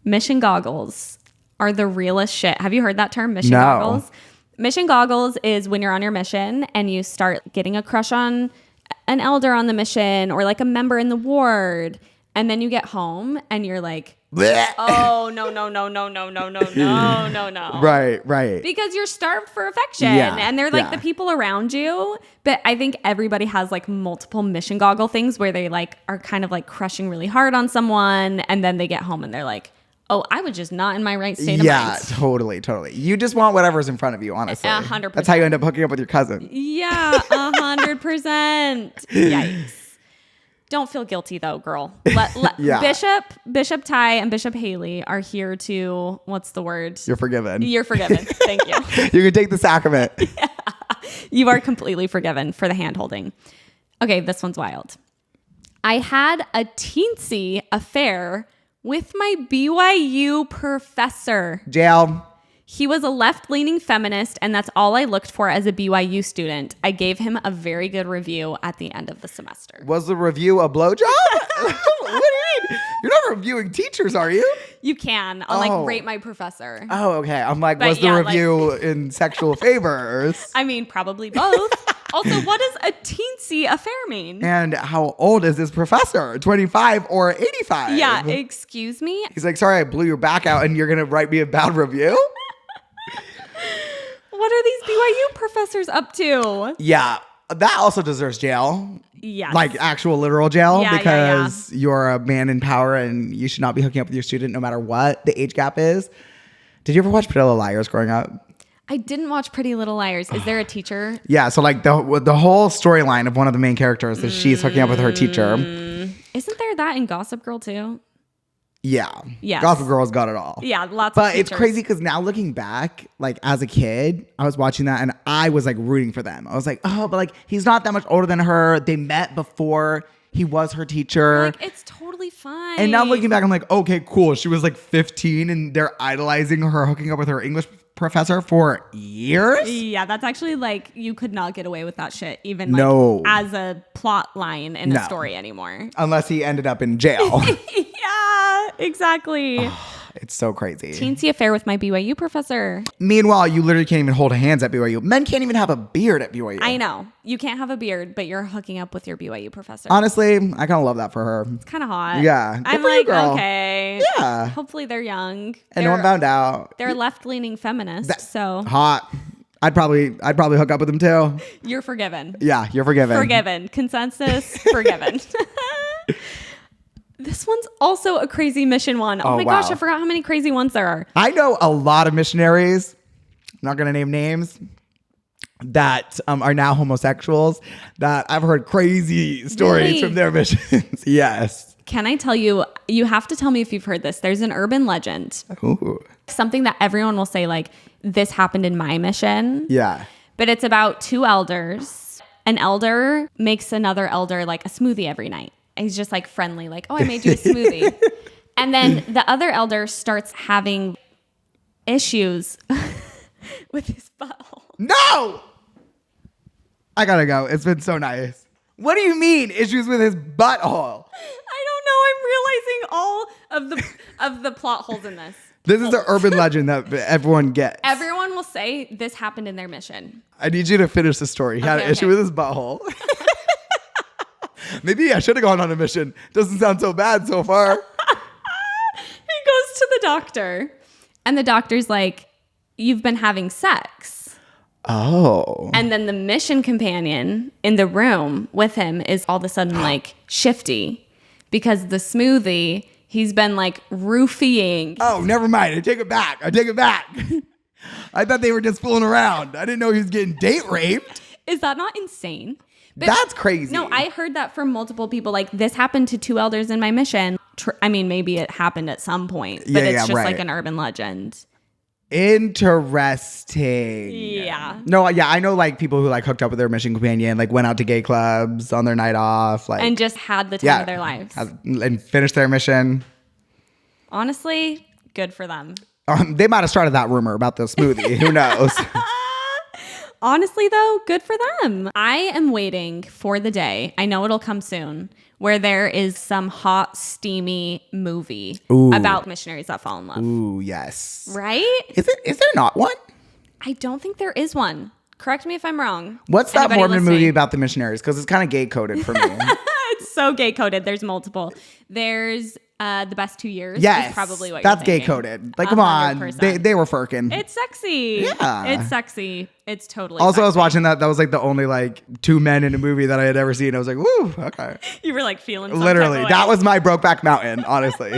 mission goggles are the realest shit. Have you heard that term, mission goggles? Mission goggles is when you're on your mission and you start getting a crush on an elder on the mission or like a member in the ward. And then you get home and you're like, oh, no. Right. Because you're starved for affection and they're like the people around you. But I think everybody has like multiple mission goggle things where they like are kind of like crushing really hard on someone. And then they get home and they're like, oh, I was just not in my right state of mind. Yeah, totally. You just want whatever's in front of you, honestly. 100%. That's how you end up hooking up with your cousin. Yeah, 100%. Yikes. Don't feel guilty though, girl. Bishop Ty and Bishop Haley are here to, what's the word? You're forgiven. You're forgiven. Thank you. You can take the sacrament. Yeah. You are completely forgiven for the hand holding. Okay, this one's wild. I had a teensy affair with my BYU professor. Jail. He was a left-leaning feminist, and that's all I looked for as a BYU student. I gave him a very good review at the end of the semester. Was the review a blowjob? What do you mean? You're not reviewing teachers, are you? You can. I'll like rate my professor. Oh, okay. I'm like, but was the review in sexual favors? I mean, probably both. Also, what does a teensy affair mean? And how old is this professor? 25 or 85? Yeah, excuse me? He's like, sorry, I blew your back out and you're going to write me a bad review? What are these BYU professors up to? Yeah, that also deserves jail. Yes. Like actual literal jail because yeah. You're a man in power and you should not be hooking up with your student no matter what the age gap is. Did you ever watch Pretty Little Liars growing up? I didn't watch Pretty Little Liars. Is there a teacher? Yeah, so like the whole storyline of one of the main characters is she's hooking up with her teacher. Isn't there that in Gossip Girl too? Yeah. Yes. Gossip Girl's got it all. Yeah, lots but of features. It's crazy because now looking back, like as a kid, I was watching that and I was like rooting for them. I was like, oh, but like he's not that much older than her. They met before he was her teacher. Like, it's totally fine. And now looking back, I'm like, okay, cool. She was like 15 and they're idolizing her hooking up with her English professor for years. Yeah, that's actually like you could not get away with that shit even like as a plot line in a story anymore. Unless he ended up in jail. Yeah, exactly. It's so crazy. Teensy affair with my BYU professor. Meanwhile, you literally can't even hold hands at BYU. Men can't even have a beard at BYU. I know. You can't have a beard, but you're hooking up with your BYU professor. Honestly, I kind of love that for her. It's kind of hot. Yeah. I'm like, okay. Yeah. Hopefully they're young. And no one found out. They're left-leaning feminists, so. Hot. I'd probably hook up with them too. You're forgiven. Yeah, you're forgiven. Forgiven. Consensus, forgiven. This one's also a crazy mission one. Oh my gosh, I forgot how many crazy ones there are. I know a lot of missionaries, I'm not going to name names, that are now homosexuals that I've heard crazy stories from their missions. Yes. Can I tell you, you have to tell me if you've heard this. There's an urban legend. Ooh. Something that everyone will say like, this happened in my mission. Yeah. But it's about two elders. An elder makes another elder like a smoothie every night. And he's just like friendly, like, oh, I made you a smoothie. And then the other elder starts having issues with his butthole. No! I gotta go. It's been so nice. What do you mean, issues with his butthole? I don't know. I'm realizing all of the plot holes in this. This is the urban legend that everyone gets. Everyone will say this happened in their mission. I need you to finish the story. He had an issue with his butthole. Maybe I should have gone on a mission. Doesn't sound so bad so far. He goes to the doctor, and the doctor's like, you've been having sex. Oh. And then the mission companion in the room with him is all of a sudden like shifty because the smoothie, he's been like roofying. Oh, never mind. I take it back. I thought they were just fooling around. I didn't know he was getting date raped. Is that not insane? But that's crazy. No, I heard that from multiple people. Like, this happened to two elders in my mission. I mean, maybe it happened at some point, but it's just like an urban legend. Interesting. Yeah. No, yeah, I know like people who like hooked up with their mission companion, like went out to gay clubs on their night off, like and just had the time of their lives. And finished their mission. Honestly, good for them. They might have started that rumor about the smoothie. Who knows? Honestly, though, good for them. I am waiting for the day, I know it'll come soon, where there is some hot, steamy movie about missionaries that fall in love. Ooh, yes. Right? Is there not one? I don't think there is one. Correct me if I'm wrong. What's that Mormon movie about the missionaries? Because it's kind of gay coded for me. It's so gay coded. There's multiple. There's The Best 2 Years. Yes, is probably what that's you're gay coded. Like, come on, they were firking. It's sexy. Yeah, it's sexy. It's totally. Also, sexy. I was watching that. That was like the only like two men in a movie that I had ever seen. I was like, woo, okay. You were like feeling some literally. type of That way. was my Brokeback Mountain. Honestly,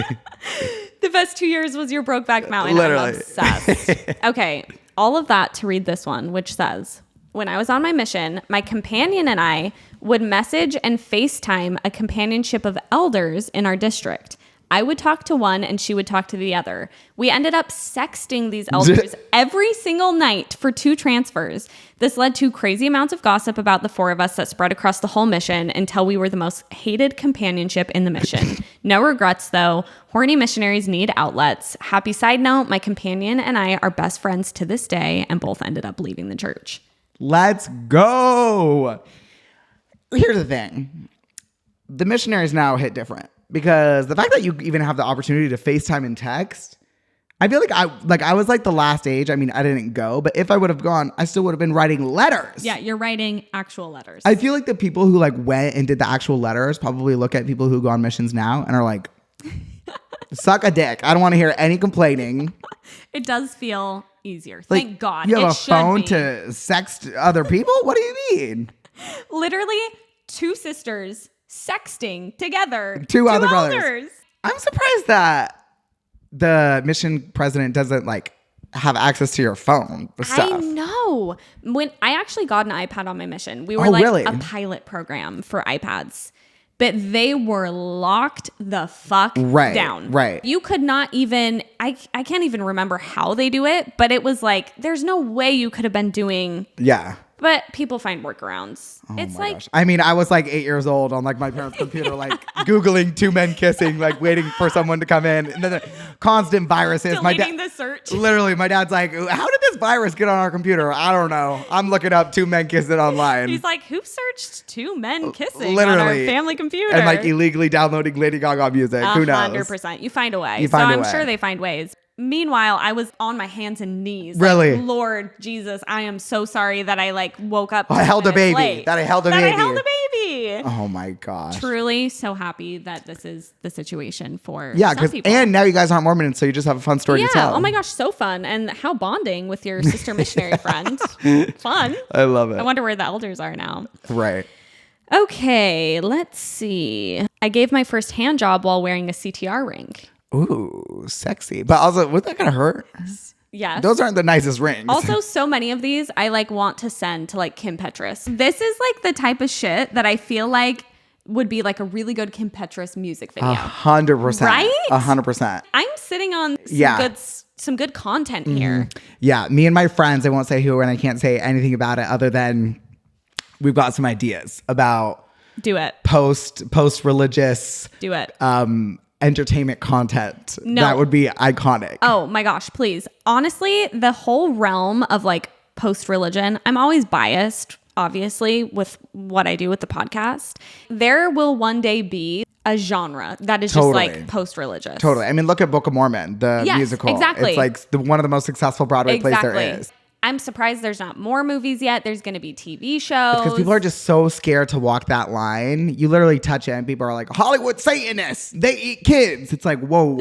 The Best 2 years was your Brokeback Mountain. Literally. I'm obsessed. Okay, all of that to read this one, which says, when I was on my mission, my companion and I would message and FaceTime a companionship of elders in our district. I would talk to one and she would talk to the other. We ended up sexting these elders every single night for 2 transfers. This led to crazy amounts of gossip about the 4 of us that spread across the whole mission until we were the most hated companionship in the mission. No regrets, though. Horny missionaries need outlets. Happy side note, my companion and I are best friends to this day and both ended up leaving the church. let's go. Here's the thing. The missionaries now hit different. Because the fact that you even have the opportunity to FaceTime and text, I feel like I was like the last age. I mean, I didn't go, but if I would have gone, I still would have been writing letters. Yeah, you're writing actual letters. I feel like the people who like went and did the actual letters probably look at people who go on missions now and are like, suck a dick. I don't want to hear any complaining. It does feel easier. Like, Thank God. You have It a should phone be. to sext other people? What do you mean? Literally 2 sisters sexting together. Two other elders. brothers. I'm surprised that the mission president doesn't like have access to your phone with stuff. I know. When I actually got an iPad on my mission, we were really? a pilot program for iPads, but they were locked the fuck down. Right. You could not even, I can't even remember how they do it, but it was like, there's no way you could have been doing. Yeah. But people find workarounds. It's like, Gosh. I mean, I was like 8 years old on like my parents' computer, like Googling 2 men kissing, like waiting for someone to come in. And then the constant viruses. deleting the search. Literally, my dad's like, how did this virus get on our computer? I don't know. I'm looking up 2 men kissing online. He's like, who searched 2 men kissing Literally. on our family computer? And like illegally downloading Lady Gaga music. Who knows? 100%. You find a way. You find a I'm way. sure they find ways. Meanwhile, I was on my hands and knees. Really? Like, Lord Jesus, I am so sorry that I like woke up. I held a 10 minutes baby. late. That I held a That baby. I held a baby. Oh my gosh. Truly so happy that this is the situation for Yeah, some people. and now you guys aren't Mormon, so you just have a fun story to tell. Oh my gosh, so fun. And how bonding with your sister missionary friend. Fun. I love it. I wonder where the elders are now. Right. Okay, let's see. I gave my first hand job while wearing a CTR ring. Ooh, sexy. But also, was that gonna hurt? Yes. Those aren't the nicest rings. Also, so many of these I like want to send to like Kim Petras. This is like the type of shit that I feel like would be like a really good Kim Petras music video. 100%. Right? 100%. I'm sitting on some good content here. Yeah, me and my friends, I won't say who, and I can't say anything about it other than we've got some ideas about Do it. post-religious Do it. entertainment content. No. That would be iconic. Oh my gosh, please. Honestly, the whole realm of like post-religion, I'm always biased, obviously, with what I do with the podcast. There will one day be a genre that is just like post-religious. Totally. I mean, look at Book of Mormon, the musical. Exactly. It's like one of the most successful Broadway plays there is. I'm surprised there's not more movies yet. There's going to be TV shows. Because people are just so scared to walk that line. You literally touch it and people are like, Hollywood Satanists, they eat kids. It's like, whoa.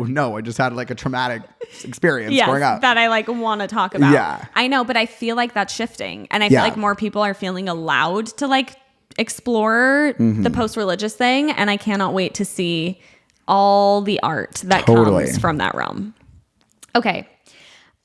No, I just had like a traumatic experience growing up. That I like want to talk about. Yeah. I know, but I feel like that's shifting. And I feel like more people are feeling allowed to like explore the post-religious thing. And I cannot wait to see all the art that comes from that realm. Okay.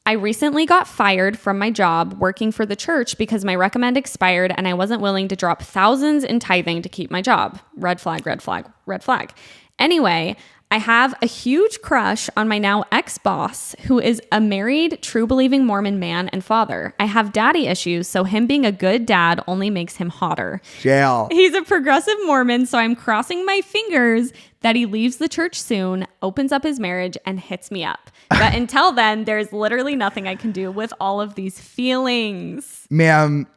I recently got fired from my job working for the church because my recommend expired and I wasn't willing to drop thousands in tithing to keep my job. Red flag, red flag, red flag. Anyway, I have a huge crush on my now ex-boss, who is a married, true-believing Mormon man and father. I have daddy issues, so him being a good dad only makes him hotter. Jail. He's a progressive Mormon, so I'm crossing my fingers that he leaves the church soon, opens up his marriage, and hits me up. But until then, there's literally nothing I can do with all of these feelings. Ma'am,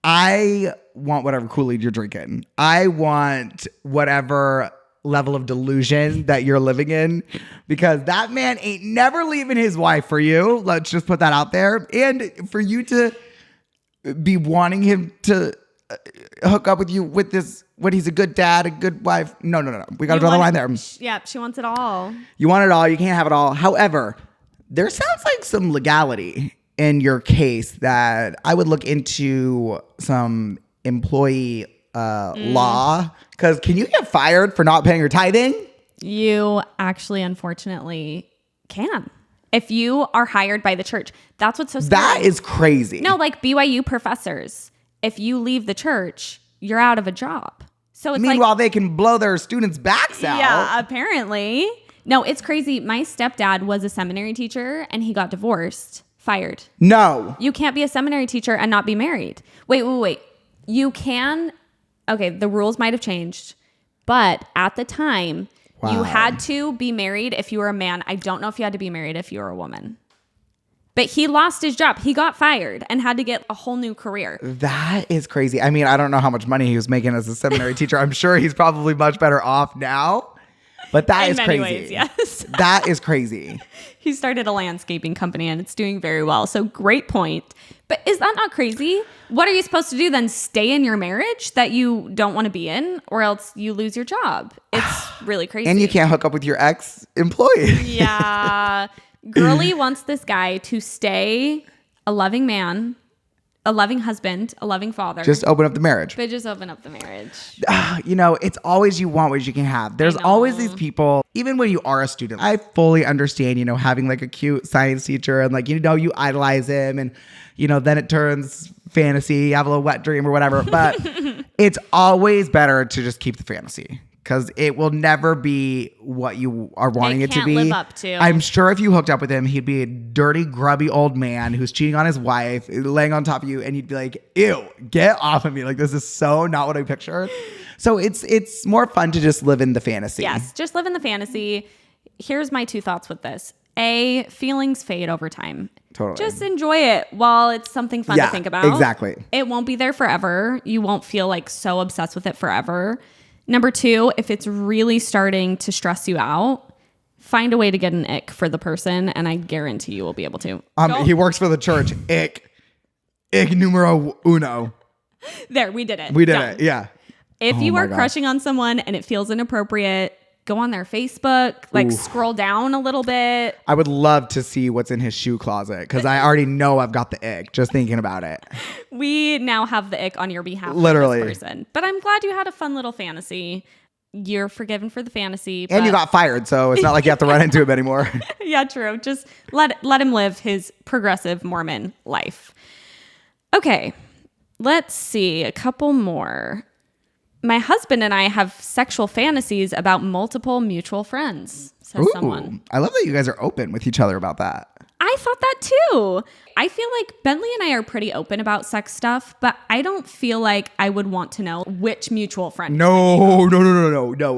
I want whatever Kool-Aid you're drinking. I want whatever level of delusion that you're living in, because that man ain't never leaving his wife for you. Let's just put that out there. And for you to be wanting him to hook up with you with this, when he's a good dad, a good wife. No. We got to draw the line there. Yeah, she wants it all. You want it all. You can't have it all. However, there sounds like some legality in your case that I would look into some employee law. Because can you get fired for not paying your tithing? You actually, unfortunately, can. If you are hired by the church. That's what's so scary. That is crazy. No, like BYU professors. If you leave the church, you're out of a job. So it's Meanwhile, they can blow their students' backs out. Yeah, apparently. No, it's crazy. My stepdad was a seminary teacher and he got divorced, fired. No. You can't be a seminary teacher and not be married. Wait. You can. Okay, the rules might have changed, but at the time, you had to be married if you were a man. I don't know if you had to be married if you were a woman. But he lost his job. He got fired and had to get a whole new career. That is crazy. I mean, I don't know how much money he was making as a seminary teacher. I'm sure he's probably much better off now. But that is crazy. In many ways, yes. That is crazy. He started a landscaping company and it's doing very well. So great point. But is that not crazy? What are you supposed to do then? Stay in your marriage that you don't want to be in, or else you lose your job? It's really crazy. And you can't hook up with your ex-employee. Yeah. Girly wants this guy to stay a loving man, a loving husband, a loving father. Just open up the marriage. But just open up the marriage. You know, it's always you want what you can have. There's always these people, even when you are a student. I fully understand, having like a cute science teacher and like, you idolize him and, then it turns fantasy, you have a little wet dream or whatever. But it's always better to just keep the fantasy. Because it will never be what you are wanting it to be. Live up to. I'm sure if you hooked up with him, he'd be a dirty, grubby old man who's cheating on his wife, laying on top of you, and you'd be like, ew, get off of me. Like, this is so not what I pictured. So it's more fun to just live in the fantasy. Yes, just live in the fantasy. Here's my 2 thoughts with this. A, feelings fade over time. Totally. Just enjoy it while it's something fun to think about. Exactly. It won't be there forever. You won't feel like so obsessed with it forever. Number 2, if it's really starting to stress you out, find a way to get an ick for the person, and I guarantee you will be able to. He works for the church. Ick numero uno. There, we did it. We did it, yeah. If you are crushing on someone and it feels inappropriate, go on their Facebook, scroll down a little bit. I would love to see what's in his shoe closet because I already know I've got the ick just thinking about it. We now have the ick on your behalf. Literally. This person. But I'm glad you had a fun little fantasy. You're forgiven for the fantasy. And you got fired, so it's not like you have to run into him anymore. Yeah, true. Just let him live his progressive Mormon life. Okay, let's see. A couple more. My husband and I have sexual fantasies about multiple mutual friends, says someone. I love that you guys are open with each other about that. I thought that too. I feel like Bentley and I are pretty open about sex stuff, but I don't feel like I would want to know which mutual friend. No.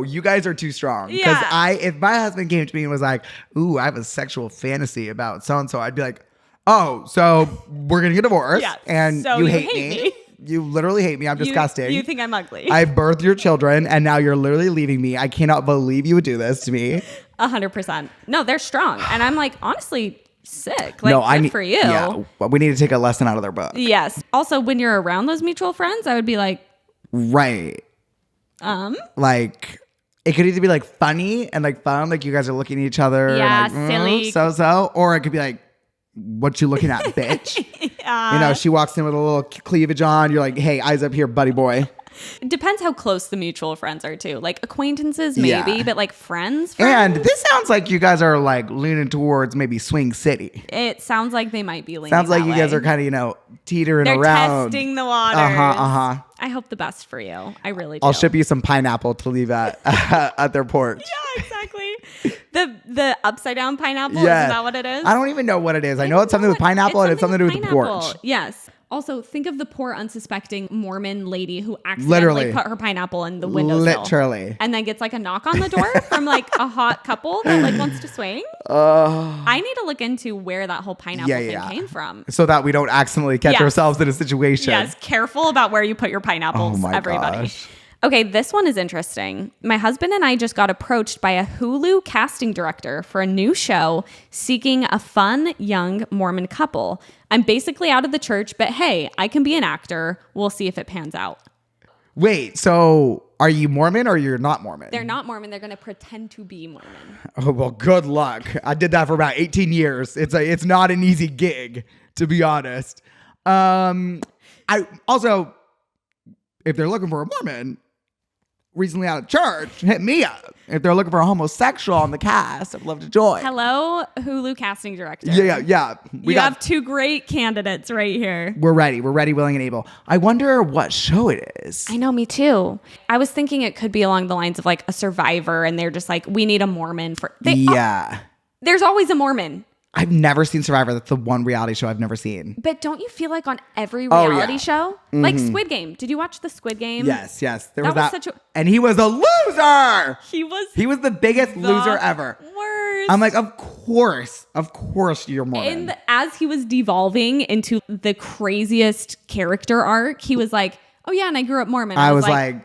You guys are too strong. Because if my husband came to me and was like, ooh, I have a sexual fantasy about so-and-so, I'd be like, oh, so we're going to get divorced and so you hate me. You literally hate me. I'm disgusting. You think I'm ugly. I birthed your children and now you're literally leaving me. I cannot believe you would do this to me. 100%. No, they're strong. And I'm like, honestly, sick. Like, good for you. Yeah, we need to take a lesson out of their book. Yes. Also, when you're around those mutual friends, I would be like, right. Like, it could either be like funny and like fun, like you guys are looking at each other. Yeah, and like, silly. So, or it could be like, what you looking at, bitch? She walks in with a little cleavage on. You're like, hey, eyes up here, buddy boy. It depends how close the mutual friends are too. Like acquaintances, maybe, but like friends. And this sounds like you guys are like leaning towards maybe Swing City. It sounds like they might be leaning. Sounds like you guys are kind of, teetering They're around. Testing the waters. I I hope the best for you. I really do. I'll ship you some pineapple to leave at at their porch. Yeah, exactly. The upside down pineapple, isn't that what it is? I don't even know what it is. I know it's something with pineapple and it's something to do with the porch. Yes. Also, think of the poor unsuspecting Mormon lady who accidentally put her pineapple in the windowsill. Literally. And then gets like a knock on the door from like a hot couple that like wants to swing. I need to look into where that whole pineapple thing came from. So that we don't accidentally catch ourselves in a situation. Yes, careful about where you put your pineapples, everybody. Gosh. Okay, this one is interesting. My husband and I just got approached by a Hulu casting director for a new show seeking a fun, young Mormon couple. I'm basically out of the church, but hey, I can be an actor. We'll see if it pans out. Wait, so are you Mormon or you're not Mormon? They're not Mormon. They're going to pretend to be Mormon. Oh, well, good luck. I did that for about 18 years. It's not an easy gig, to be honest. I also, if they're looking for a Mormon recently out of church, hit me up. If they're looking for a homosexual on the cast, I'd love to join. Hello, Hulu casting director. Yeah. We have two great candidates right here. We're ready, willing, and able. I wonder what show it is. I know, me too. I was thinking it could be along the lines of like a Survivor, and they're just like, we need a Mormon for. There's always a Mormon. I've never seen Survivor. That's the one reality show I've never seen. But don't you feel like on every reality show? Mm-hmm. Like Squid Game. Did you watch the Squid Game? Yes. There was that. And he was a loser. He was the biggest loser ever. Worst. I'm like, of course you're Mormon. And as he was devolving into the craziest character arc, he was like, oh yeah, and I grew up Mormon. I was like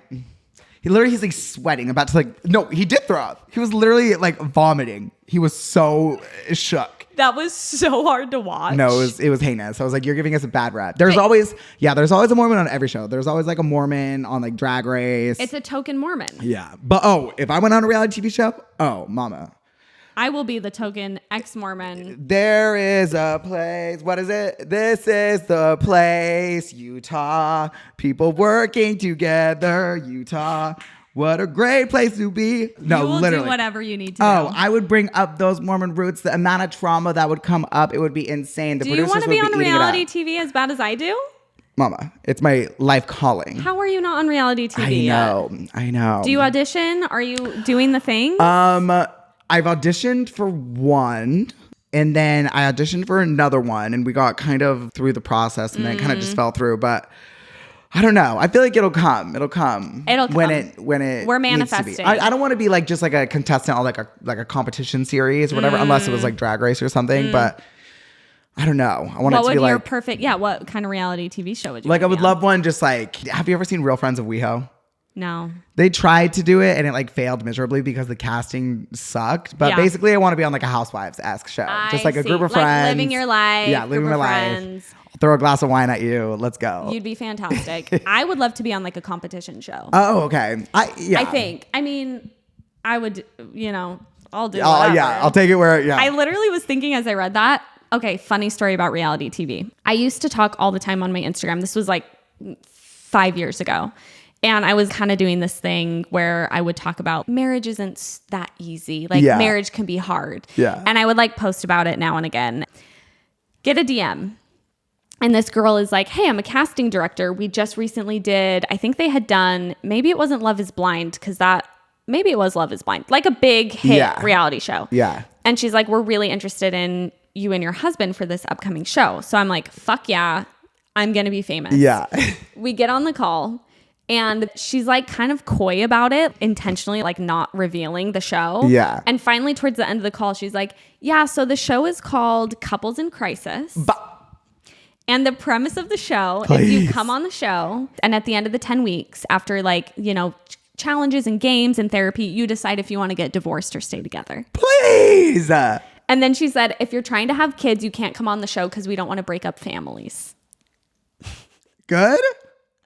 he's like sweating, about to like, no, he did throw up. He was literally like vomiting. He was so shook. That was so hard to watch. No, it was heinous. I was like, you're giving us a bad rap. There's always a Mormon on every show. There's always like a Mormon on like Drag Race. It's a token Mormon. Yeah. But if I went on a reality TV show, mama. I will be the token ex-Mormon. There is a place. What is it? This is the place, Utah. People working together, Utah. What a great place to be. No, you will literally. Do whatever you need to do. I would bring up those Mormon roots. The amount of trauma that would come up, it would be insane. Do you want to be on reality TV as bad as I do? Mama, it's my life calling. How are you not on reality TV I know. Do you audition? Are you doing the thing? I've auditioned for one, and then I auditioned for another one, and we got kind of through the process, and then kind of just fell through. But I don't know. I feel like it'll come. It'll come when it. We're manifesting. I don't want to be like just like a contestant on like a competition series or whatever, unless it was like Drag Race or something. But I don't know. I want it to be like perfect. Yeah. What kind of reality TV show would you like? I would love one just like. Have you ever seen Real Friends of WeHo? No. They tried to do it and it like failed miserably because the casting sucked. But basically, I want to be on like a Housewives-esque show, just like a group of friends, living your life. Yeah, living my life. I'll throw a glass of wine at you. Let's go. You'd be fantastic. I would love to be on like a competition show. Oh, okay. I think. I mean, I would. I'll do. I'll take it where. Yeah. I literally was thinking as I read that. Okay, funny story about reality TV. I used to talk all the time on my Instagram. This was like 5 years ago. And I was kind of doing this thing where I would talk about marriage isn't that easy. Like marriage can be hard. Yeah. And I would like post about it now and again. Get a DM. And this girl is like, hey, I'm a casting director. We just recently did, I think they had done, maybe it wasn't Love is Blind maybe it was Love is Blind. Like a big hit reality show. Yeah. And she's like, we're really interested in you and your husband for this upcoming show. So I'm like, fuck yeah, I'm going to be famous. Yeah. We get on the call. And she's like kind of coy about it, intentionally like not revealing the show. Yeah. And finally towards the end of the call, she's like, yeah, so the show is called Couples in Crisis. And the premise of the show is you come on the show and at the end of the 10 weeks after like, challenges and games and therapy, you decide if you want to get divorced or stay together. Please. And then she said, if you're trying to have kids, you can't come on the show because we don't want to break up families. Good.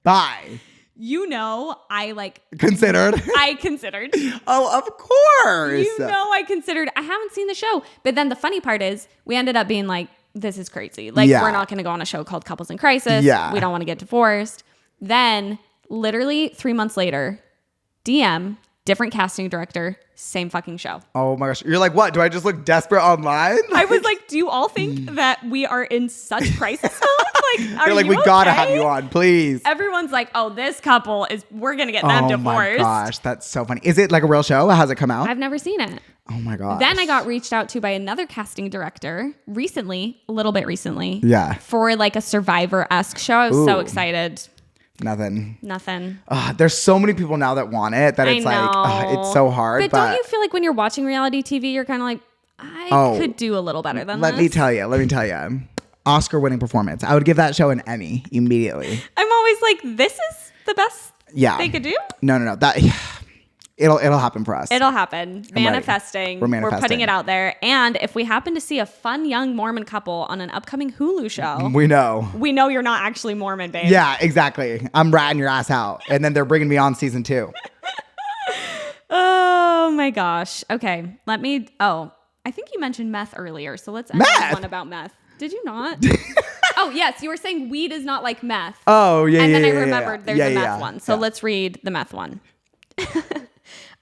Bye. I considered. I considered. Oh, of course. I considered. I haven't seen the show. But then the funny part is we ended up being like, this is crazy. Like, we're not going to go on a show called Couples in Crisis. Yeah. We don't want to get divorced. Then literally 3 months later, DM, different casting director, same fucking show. Oh my gosh. You're like, what? Do I just look desperate online? I was like, do you all think that we are in such crisis mode? Like, You're like, we gotta have you on, please. Everyone's like, oh, this couple we're gonna get them divorced. Oh my gosh, that's so funny. Is it like a real show? Has it come out? I've never seen it. Oh my gosh. Then I got reached out to by another casting director recently, a little bit recently. Yeah. For like a Survivor-esque show. I was so excited. Nothing. There's so many people now that want it that it's like, it's so hard. But don't you feel like when you're watching reality TV, you're kind of like, I could do a little better than this? Let me tell you. Oscar-winning performance. I would give that show an Emmy immediately. I'm always like, this is the best they could do? No. It'll happen for us. It'll happen. Manifesting. We're putting it out there. And if we happen to see a fun young Mormon couple on an upcoming Hulu show, we know you're not actually Mormon, babe. Yeah, exactly. I'm ratting your ass out. And then they're bringing me on season 2. Oh my gosh. Okay. I think you mentioned meth earlier. So let's end on one about meth. Did you not? Oh, yes. You were saying weed is not like meth. Oh, yeah. And then I remembered there's a meth one. So let's read the meth one.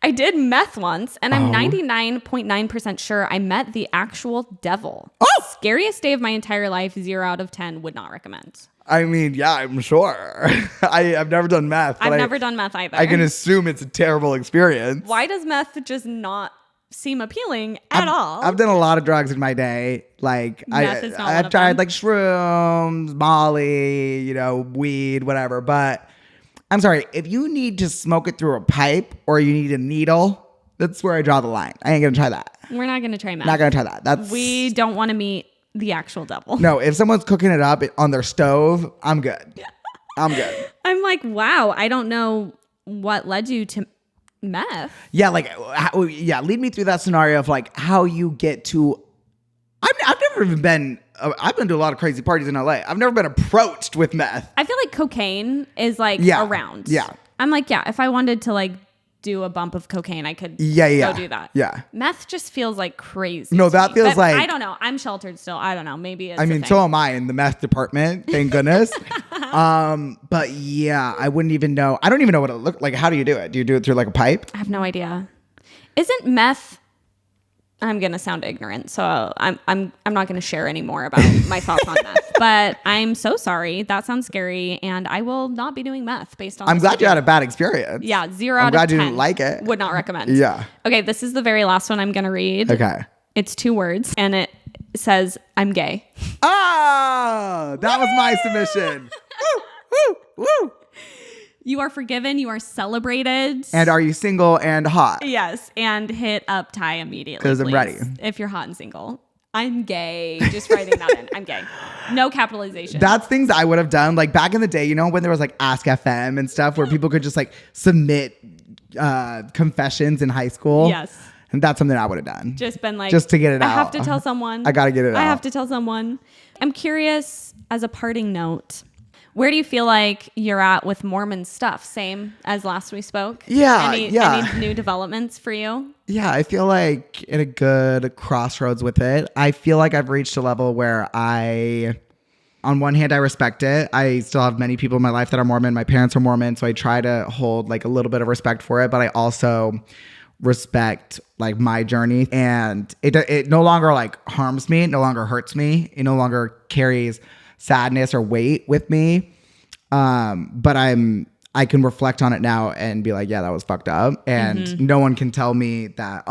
I did meth once, and I'm 99.9% sure I met the actual devil. Oh! Scariest day of my entire life, 0 out of 10, would not recommend. I mean, yeah, I'm sure. I've never done meth. I've never done meth either. I can assume it's a terrible experience. Why does meth just not seem appealing at all? I've done a lot of drugs in my day. Like I've tried like shrooms, Molly, weed, whatever, but I'm sorry, if you need to smoke it through a pipe or you need a needle, that's where I draw the line. I ain't gonna try that. We're not gonna try meth. Not gonna try that. We don't want to meet the actual devil. No, if someone's cooking it up on their stove, I'm good. I'm good. I'm like, wow, I don't know what led you to meth. Yeah, lead me through that scenario of like how you get to. I've never even been. I've been to a lot of crazy parties in LA. I've never been approached with meth. I feel like cocaine is around. Yeah. I'm like, if I wanted to do a bump of cocaine, I could go do that. Yeah. Meth just feels like crazy. No, that feels like. I don't know. I'm sheltered still. I don't know. Maybe it's so am I in the meth department. Thank goodness. But yeah, I wouldn't even know. I don't even know what it looked like. How do you do it? Do you do it through like a pipe? I have no idea. Isn't meth? I'm gonna sound ignorant, so I'm not gonna share any more about my thoughts on meth. But I'm so sorry. That sounds scary, and I will not be doing meth based on. I'm glad you had a bad experience. Yeah, 0 out of 10. I'm glad you didn't like it. Would not recommend. Yeah. Okay, this is the very last one I'm gonna read. Okay. It's 2 words, and it says, "I'm gay." Ah, that was my submission. Woo, woo, woo. You are forgiven. You are celebrated. And are you single and hot? Yes. And hit up Ty immediately. Because I'm ready. If you're hot and single. I'm gay. Just writing that in. I'm gay. No capitalization. That's things I would have done. Like back in the day, when there was like Ask FM and stuff where people could just like submit confessions in high school. Yes. And that's something I would have done. Just been like. Just to get it out. I have to tell someone. I got to get it out. I have to tell someone. I'm curious, as a parting note, where do you feel like you're at with Mormon stuff? Same as last we spoke? Yeah. Any new developments for you? Yeah, I feel like at a good crossroads with it. I feel like I've reached a level where on one hand, I respect it. I still have many people in my life that are Mormon. My parents are Mormon, so I try to hold like a little bit of respect for it. But I also respect like my journey, and it no longer like harms me. It no longer hurts me. It no longer carries sadness or weight with me. But I can reflect on it now and be like, yeah, that was fucked up. And no one can tell me that,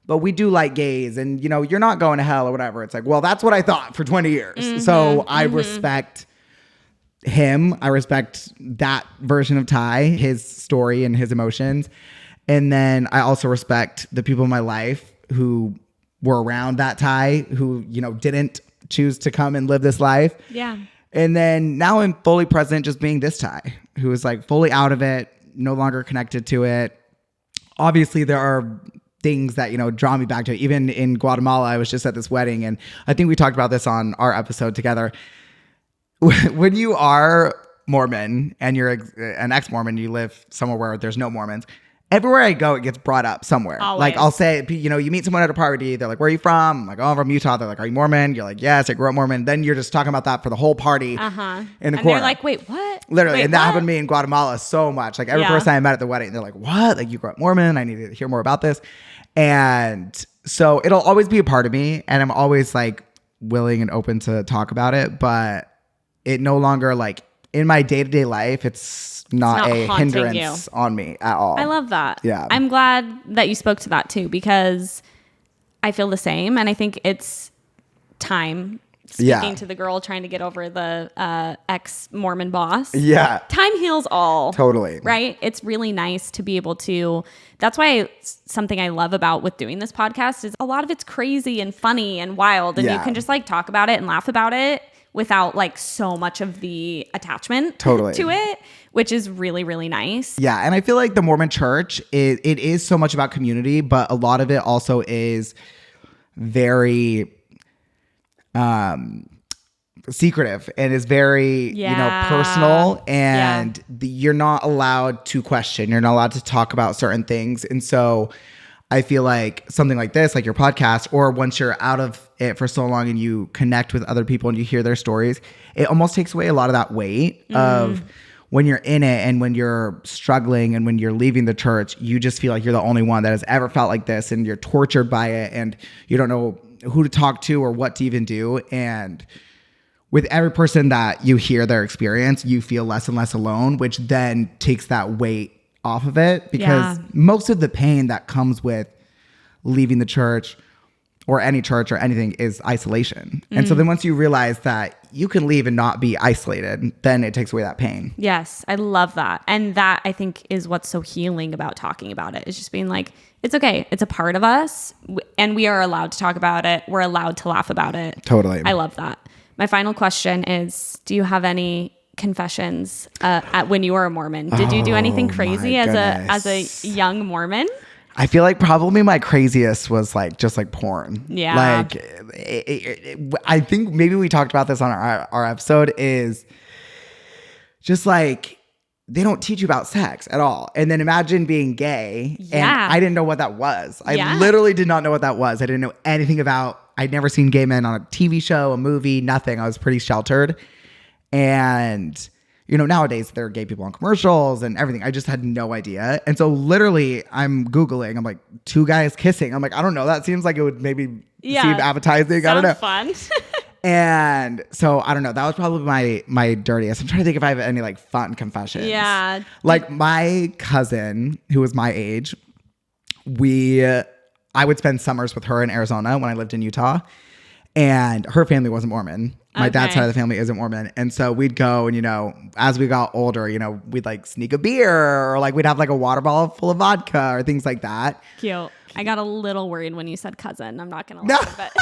but we do like gays and, you're not going to hell or whatever. It's like, well, that's what I thought for 20 years. So I respect him. I respect that version of Ty, his story and his emotions. And then I also respect the people in my life who were around that Ty, who, didn't choose to come and live this life. Yeah. And then now I'm fully present, just being this Ty, who is like fully out of it, no longer connected to it. Obviously, there are things that, draw me back to it. Even in Guatemala, I was just at this wedding, and I think we talked about this on our episode together. When you are Mormon and you're an ex-Mormon, you live somewhere where there's no Mormons, everywhere I go, it gets brought up somewhere. Always. Like I'll say, you know, you meet someone at a party. They're like, where are you from? I'm like, oh, I'm from Utah. They're like, are you Mormon? You're like, yes, I grew up Mormon. Then you're just talking about that for the whole party in the corner. And they're like, wait, what? Literally. Wait, and that what? happened to me in Guatemala so much. Like every person I met at the wedding, they're like, what? Like you grew up Mormon. I need to hear more about this. And so it'll always be a part of me. And I'm always like willing and open to talk about it. But it no longer like in my day-to-day life, it's not a hindrance on me at all. I love that. Yeah. I'm glad that you spoke to that too, because I feel the same. And I think it's time, speaking to the girl trying to get over the ex-Mormon boss. Yeah. Time heals all. Totally. Right? It's really nice to be able to, that's why something I love about with doing this podcast is a lot of it's crazy and funny and wild. And you can just like talk about it and laugh about it without like so much of the attachment to it, which is really, really nice. Yeah. And I feel like the Mormon church, it is so much about community, but a lot of it also is very secretive and is very, you know, personal, and you're not allowed to question. You're not allowed to talk about certain things. And so I feel like something like this, like your podcast, or once you're out of it for so long and you connect with other people and you hear their stories, it almost takes away a lot of that weight of when you're in it and when you're struggling and when you're leaving the church, you just feel like you're the only one that has ever felt like this, and you're tortured by it and you don't know who to talk to or what to even do. And with every person that you hear their experience, you feel less and less alone, which then takes that weight off of it, because most of the pain that comes with leaving the church or any church or anything is isolation. And so then once you realize that you can leave and not be isolated, then it takes away that pain. Yes, I love that. And that, I think, is what's so healing about talking about it. It's just being like, it's okay. It's a part of us, and we are allowed to talk about it. We're allowed to laugh about it. Totally. I love that. My final question is, do you have any confessions at when you were a Mormon? Did you do anything crazy as a young Mormon? I feel like probably my craziest was like just like porn. Yeah. Like I think maybe we talked about this on our episode, is just like they don't teach you about sex at all. And then imagine being gay. And I didn't know what that was. I literally did not know what that was. I didn't know anything about, I'd never seen gay men on a TV show, a movie, nothing. I was pretty sheltered. And, you know, nowadays there are gay people on commercials and everything. I just had no idea. And so literally I'm Googling, I'm like, 2 guys kissing. I'm like, I don't know. That seems like it would maybe seem appetizing. I don't know. Fun. And so I don't know. That was probably my dirtiest. I'm trying to think if I have any like fun confessions. Yeah. Like my cousin, who was my age, I would spend summers with her in Arizona when I lived in Utah. And her family wasn't Mormon. My dad's side of the family isn't Mormon. And so we'd go and, you know, as we got older, you know, we'd like sneak a beer, or like we'd have like a water bottle full of vodka or things like that. Cute. I got a little worried when you said cousin. I'm not going to lie, but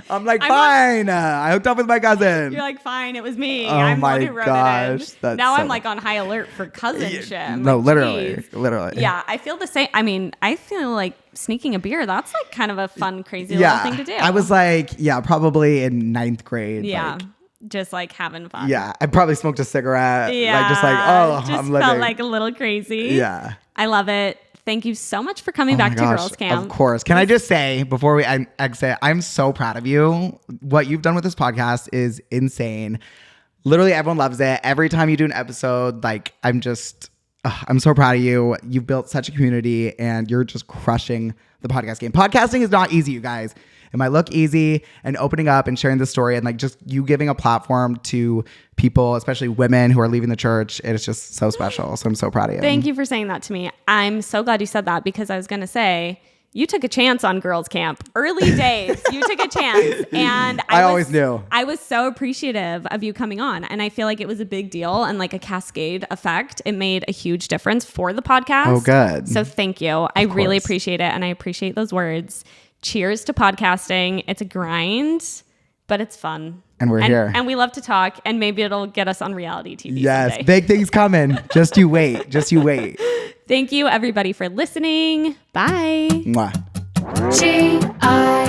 I'm like, fine. I hooked up with my cousin. You're like, fine. It was me. Oh I'm my the one who gosh. wrote it in. Now I'm like on high alert for cousinship. No, like, literally. geez. Literally. Yeah. I feel the same. I mean, I feel like sneaking a beer, that's like kind of a fun, crazy little thing to do. I was like, probably in 9th grade. Yeah. Like, just like having fun. yeah. I probably smoked a cigarette. Yeah. Like just like, oh, just I'm living. felt like a little crazy. Yeah. I love it. Thank you so much for coming back to Girls Camp. Of course. Can I just say before we exit, I'm so proud of you. What you've done with this podcast is insane. Literally everyone loves it. Every time you do an episode, like I'm so proud of you. You've built such a community and you're just crushing the podcast game. Podcasting is not easy, you guys. It might look easy, and opening up and sharing the story and like just you giving a platform to people, especially women who are leaving the church. It is just so special. So I'm so proud of you. Thank you for saying that to me. I'm so glad you said that, because I was going to say, you took a chance on Girls Camp. Early days, you took a chance. And I always knew. I was so appreciative of you coming on. And I feel like it was a big deal and like a cascade effect. It made a huge difference for the podcast. Oh, good. So thank you. I really appreciate it. And I appreciate those words. Cheers to podcasting. It's a grind, but it's fun. And we're here. And we love to talk. And maybe it'll get us on reality TV Yes, someday. big things coming. Just you wait. Just you wait. Thank you, everybody, for listening. Bye. Mwah. G-I